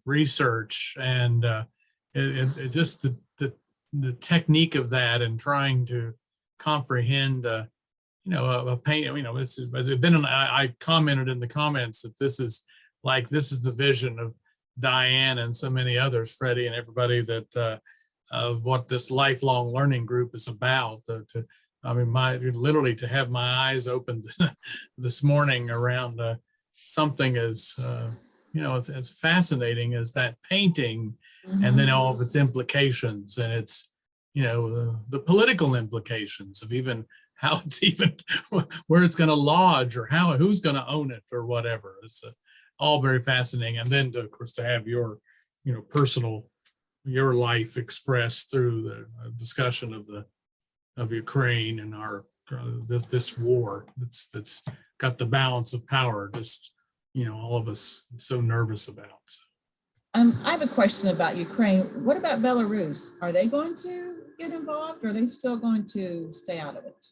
research, and it just the technique of that, and trying to comprehend a paint. It's been I commented in the comments that this is the vision of Diane and so many others, Freddie and everybody, that of what this lifelong learning group is about. Literally to have my eyes opened this morning around something as as fascinating as that painting, and then all of its implications, and its the political implications of even how it's even where it's going to lodge, or who's going to own it, or whatever. It's all very fascinating. And then of course to have your your life expressed through the discussion of Ukraine and our this war that's got the balance of power, just all of us so nervous about. So. I have a question about Ukraine. What about Belarus? Are they going to get involved, or are they still going to stay out of it?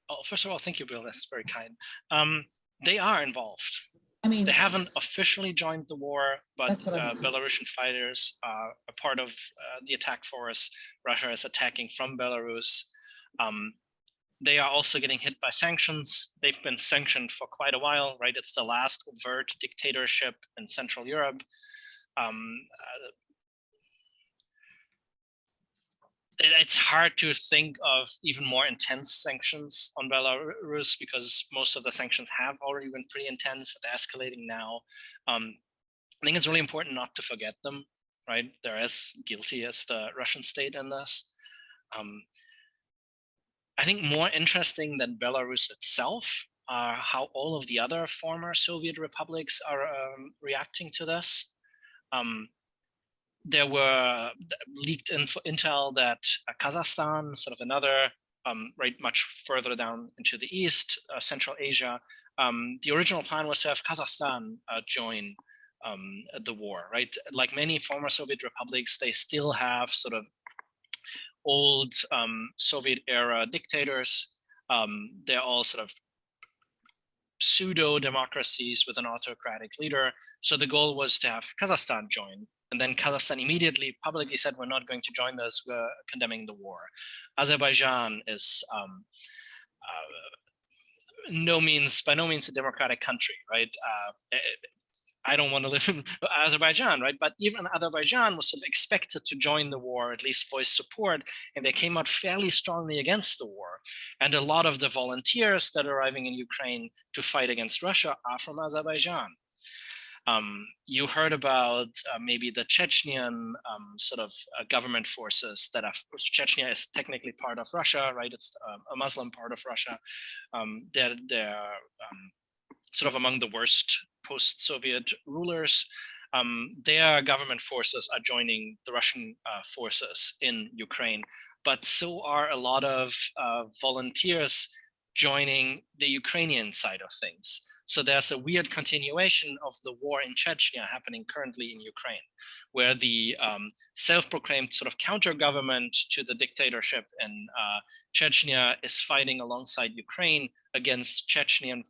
Oh, first of all, thank you, Bill. That's very kind. They are involved. I mean, they haven't officially joined the war, but Belarusian fighters are a part of the attack force. Russia is attacking from Belarus. They are also getting hit by sanctions. They've been sanctioned for quite a while, right? It's the last overt dictatorship in Central Europe. it's hard to think of even more intense sanctions on Belarus because most of the sanctions have already been pretty intense. They're escalating now. I think it's really important not to forget them, right? They're as guilty as the Russian state in this. I think more interesting than Belarus itself are how all of the other former Soviet republics are reacting to this. There were leaked intel that Kazakhstan, sort of another, right, much further down into the east, Central Asia, the original plan was to have Kazakhstan join the war, right? Like many former Soviet republics, they still have sort of old Soviet era dictators. They're all sort of pseudo democracies with an autocratic leader. So the goal was to have Kazakhstan join. And then Kazakhstan immediately publicly said, we're not going to join this, we're condemning the war. Azerbaijan is by no means a democratic country, right? I don't want to live in Azerbaijan, right? But even Azerbaijan was sort of expected to join the war, at least voice support, and they came out fairly strongly against the war. And a lot of the volunteers that are arriving in Ukraine to fight against Russia are from Azerbaijan. You heard about maybe the Chechnyan sort of government forces that are, Chechnya is technically part of Russia, right? It's a Muslim part of Russia. They're sort of among the worst post-Soviet rulers. Their government forces are joining the Russian forces in Ukraine, but so are a lot of volunteers joining the Ukrainian side of things. So there's a weird continuation of the war in Chechnya happening currently in Ukraine, where the self-proclaimed sort of counter-government to the dictatorship in Chechnya is fighting alongside Ukraine against Chechnyan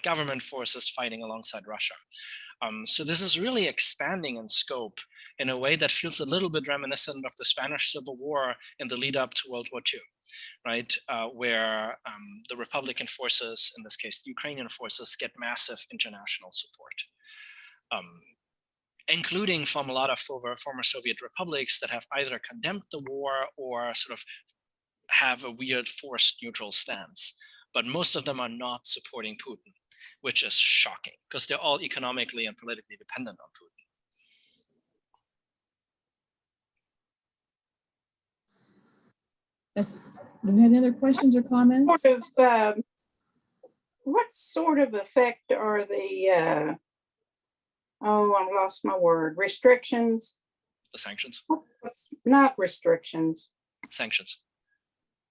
government forces fighting alongside Russia. So this is really expanding in scope in a way that feels a little bit reminiscent of the Spanish Civil War in the lead up to World War II, right? Where the Republican forces, in this case, the Ukrainian forces, get massive international support, including from a lot of former Soviet republics that have either condemned the war or sort of have a weird forced neutral stance. But most of them are not supporting Putin, which is shocking because they're all economically and politically dependent on Putin. Do we have any other questions or comments? What sort of effect are the, I lost my word, restrictions? The sanctions? What's not restrictions? Sanctions.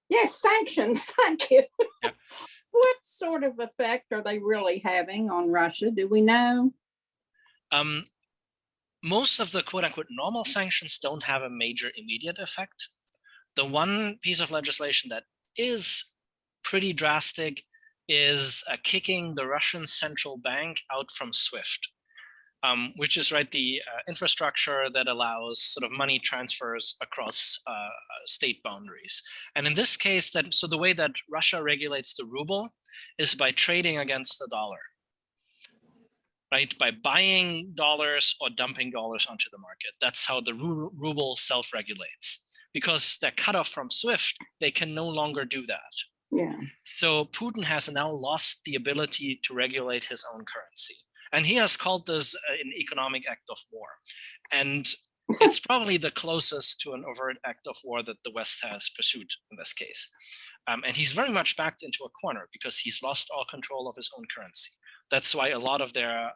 Yes, sanctions, thank you. Yeah. What sort of effect are they really having on Russia? Do we know? Most of the quote unquote normal sanctions don't have a major immediate effect. The one piece of legislation that is pretty drastic is kicking the Russian central bank out from SWIFT, which is right the infrastructure that allows sort of money transfers across state boundaries. And in this case, so the way that Russia regulates the ruble is by trading against the dollar, right? By buying dollars or dumping dollars onto the market. That's how the ruble self-regulates. Because they're cut off from SWIFT, they can no longer do that. Yeah. So Putin has now lost the ability to regulate his own currency. And he has called this an economic act of war. And it's probably the closest to an overt act of war that the West has pursued in this case. And he's very much backed into a corner because he's lost all control of his own currency. That's why a lot of their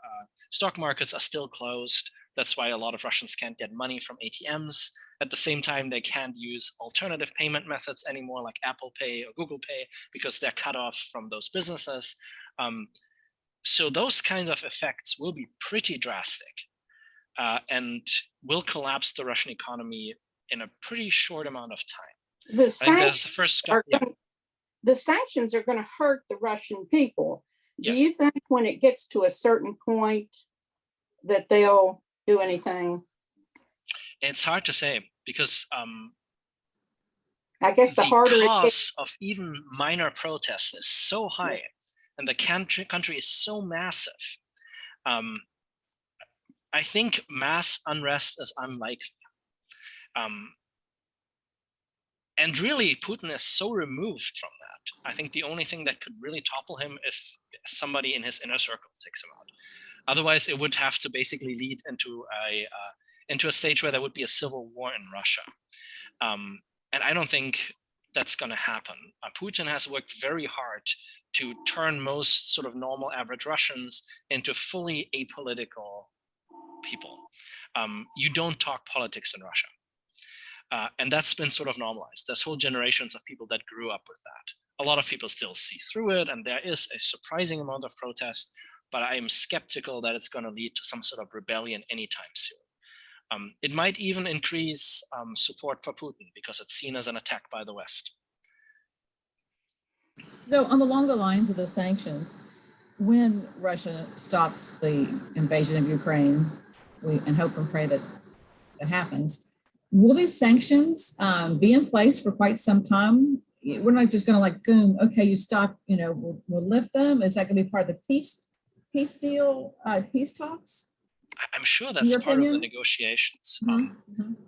stock markets are still closed. That's why a lot of Russians can't get money from ATMs. At the same time, they can't use alternative payment methods anymore like Apple Pay or Google Pay because they're cut off from those businesses. So those kind of effects will be pretty drastic and will collapse the Russian economy in a pretty short amount of time. The sanctions are going to hurt the Russian people. Yes. Do you think when it gets to a certain point that they'll do anything? It's hard to say because I guess the harder the cost of even minor protests is so high, and the country is so massive. I think mass unrest is unlikely. And really, Putin is so removed from that. I think the only thing that could really topple him if somebody in his inner circle takes him out. Otherwise, it would have to basically lead into a stage where there would be a civil war in Russia. And I don't think that's going to happen. Putin has worked very hard to turn most sort of normal average Russians into fully apolitical people. You don't talk politics in Russia. And that's been sort of normalized. There's whole generations of people that grew up with that. A lot of people still see through it, and there is a surprising amount of protest, but I am skeptical that it's going to lead to some sort of rebellion anytime soon. It might even increase support for Putin because it's seen as an attack by the West. So along the lines of the sanctions, when Russia stops the invasion of Ukraine, and hope and pray that that happens, will these sanctions be in place for quite some time? We're not just going to like, boom, okay, you stop, we'll lift them. Is that going to be part of the peace deal, peace talks? I'm sure that's part of the negotiations.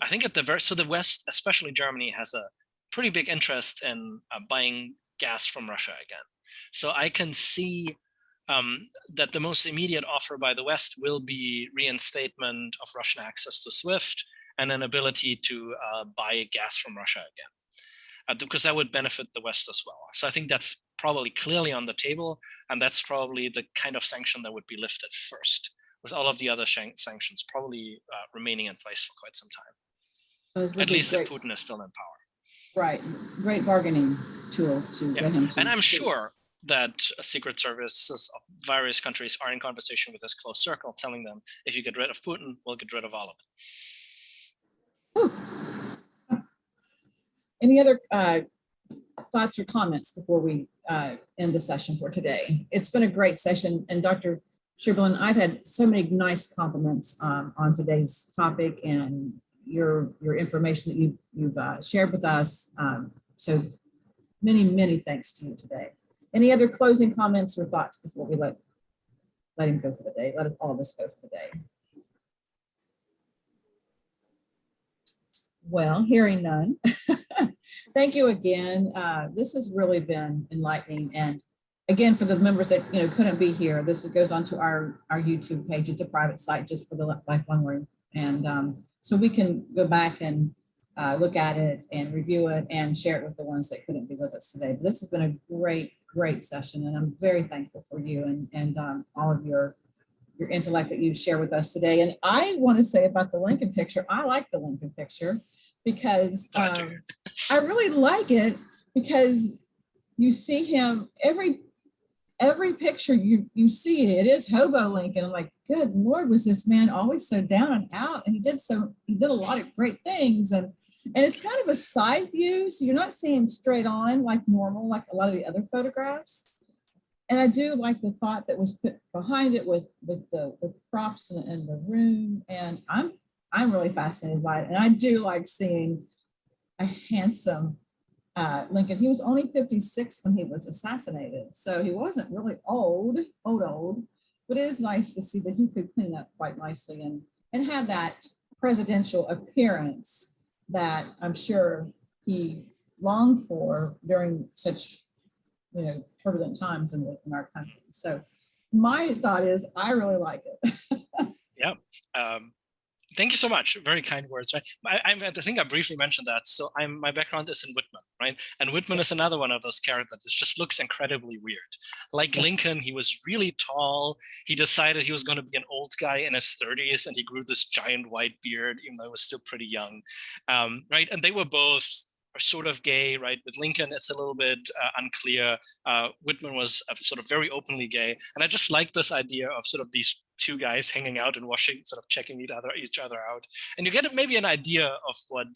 I think so the West, especially Germany, has a pretty big interest in buying gas from Russia again. So I can see that the most immediate offer by the West will be reinstatement of Russian access to SWIFT and an ability to buy gas from Russia again, because that would benefit the West as well. So I think that's probably clearly on the table, and that's probably the kind of sanction that would be lifted first, with all of the other sanctions probably remaining in place for quite some time, at least if Putin is still in power. Right, great bargaining tools to get him to. And I'm sure that Secret Services of various countries are in conversation with this close circle, telling them, if you get rid of Putin, we'll get rid of all of it. Any other thoughts or comments before we end the session for today? It's been a great session, and Dr. Schoeberlein, I've had so many nice compliments on today's topic and your information that you've shared with us. So many thanks to you today. Any other closing comments or thoughts before we let him go for the day? Let all of us go for the day. Well, hearing none. Thank you again. This has really been enlightening. And again, for the members that couldn't be here, this goes onto our YouTube page. It's a private site just for the lifelong learning. And so we can go back and look at it and review it and share it with the ones that couldn't be with us today. But this has been a great session, and I'm very thankful for you and all of your intellect that you share with us today. And I want to say about the Lincoln picture, I like the Lincoln picture because I really like it because you see him every picture you see it is hobo Lincoln. I'm like, good Lord, was this man always so down and out? And he did a lot of great things. And it's kind of a side view. So you're not seeing straight on like normal, like a lot of the other photographs. And I do like the thought that was put behind it with the props and the room. And I'm really fascinated by it. And I do like seeing a handsome Lincoln. He was only 56 when he was assassinated. So he wasn't really old, but it is nice to see that he could clean up quite nicely and have that presidential appearance that I'm sure he longed for during such turbulent times in our country. So my thought is I really like it. Yeah. Thank you so much. Very kind words. Right? I think I briefly mentioned that. So my background is in Whitman, right? And Whitman is another one of those characters that just looks incredibly weird. Like Lincoln, he was really tall. He decided he was going to be an old guy in his 30s, and he grew this giant white beard, even though he was still pretty young, right? And they were both sort of gay, right? With Lincoln, it's a little bit unclear. Whitman was sort of very openly gay. And I just like this idea of sort of these two guys hanging out in Washington, sort of checking each other out. And you get maybe an idea of what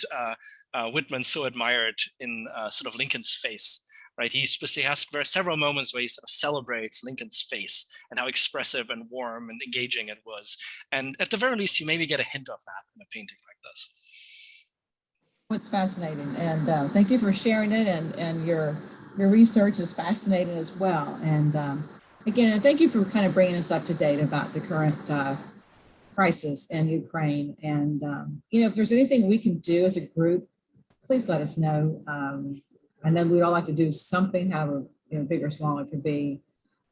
Whitman so admired in sort of Lincoln's face, right? He has several moments where he sort of celebrates Lincoln's face and how expressive and warm and engaging it was. And at the very least, you maybe get a hint of that in a painting like this. It's fascinating, and thank you for sharing it, and your research is fascinating as well. And again, thank you for kind of bringing us up to date about the current crisis in Ukraine. And if there's anything we can do as a group please let us know. I know we'd all like to do something, however, big or small it could be,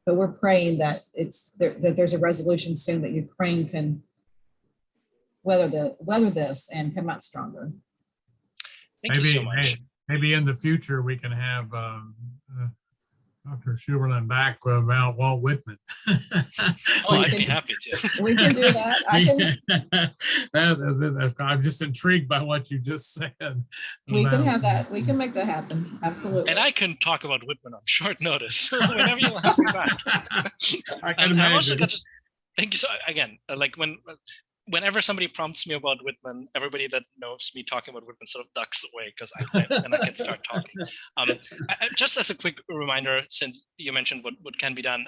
but we're praying that that there's a resolution soon that Ukraine can weather this and come out stronger. Thank you so much. Maybe in the future we can have Dr. Schoeberlein back about Walt Whitman. I'd be happy to. We can do that. I'm just intrigued by what you just said. We can have that. We can make that happen. Absolutely. And I can talk about Whitman on short notice whenever you want me back. I can imagine. I also got just thank you so again. Like whenever somebody prompts me about Whitman, everybody that knows me talking about Whitman sort of ducks away because I can start talking. Just as a quick reminder, since you mentioned what can be done,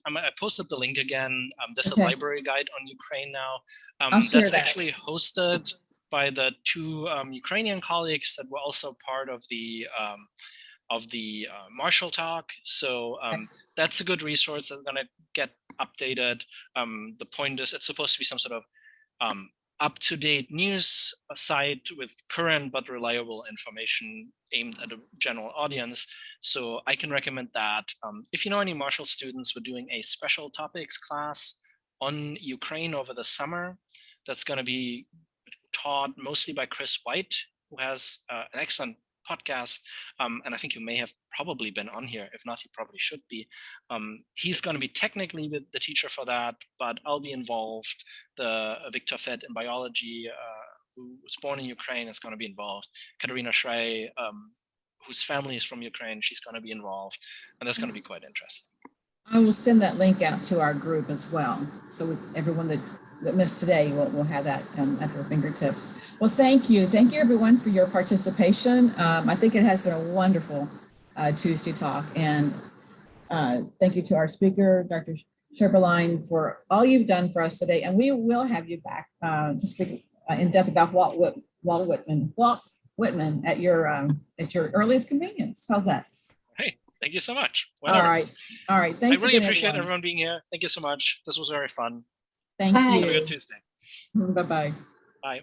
I posted the link again. There's a library guide on Ukraine now. That's actually hosted by the two Ukrainian colleagues that were also part of the Marshall Talk. So that's a good resource that's going to get updated. The point is it's supposed to be some sort of up-to-date news site with current but reliable information aimed at a general audience. So I can recommend that. If you know any Marshall students, we're doing a special topics class on Ukraine over the summer. That's going to be taught mostly by Chris White, who has an excellent podcast, and I think you may have probably been on here. If not, he probably should be. He's going to be technically the teacher for that, but I'll be involved. The Victor Fett in biology, who was born in Ukraine, is going to be involved. Katerina Schrey, whose family is from Ukraine, she's going to be involved, and that's going to be quite interesting. I will send that link out to our group as well. So with everyone that missed today, we'll have that at their fingertips. Well, thank you. Thank you, everyone, for your participation. I think it has been a wonderful Tuesday talk. And thank you to our speaker, Dr. Schoeberlein, for all you've done for us today. And we will have you back to speak in depth about Walt Whitman at your earliest convenience. How's that? Hey, thank you so much. Whenever. All right. Thanks. I really appreciate everyone being here. Thank you so much. This was very fun. Thank you. Have a good Tuesday. Bye-bye. Bye.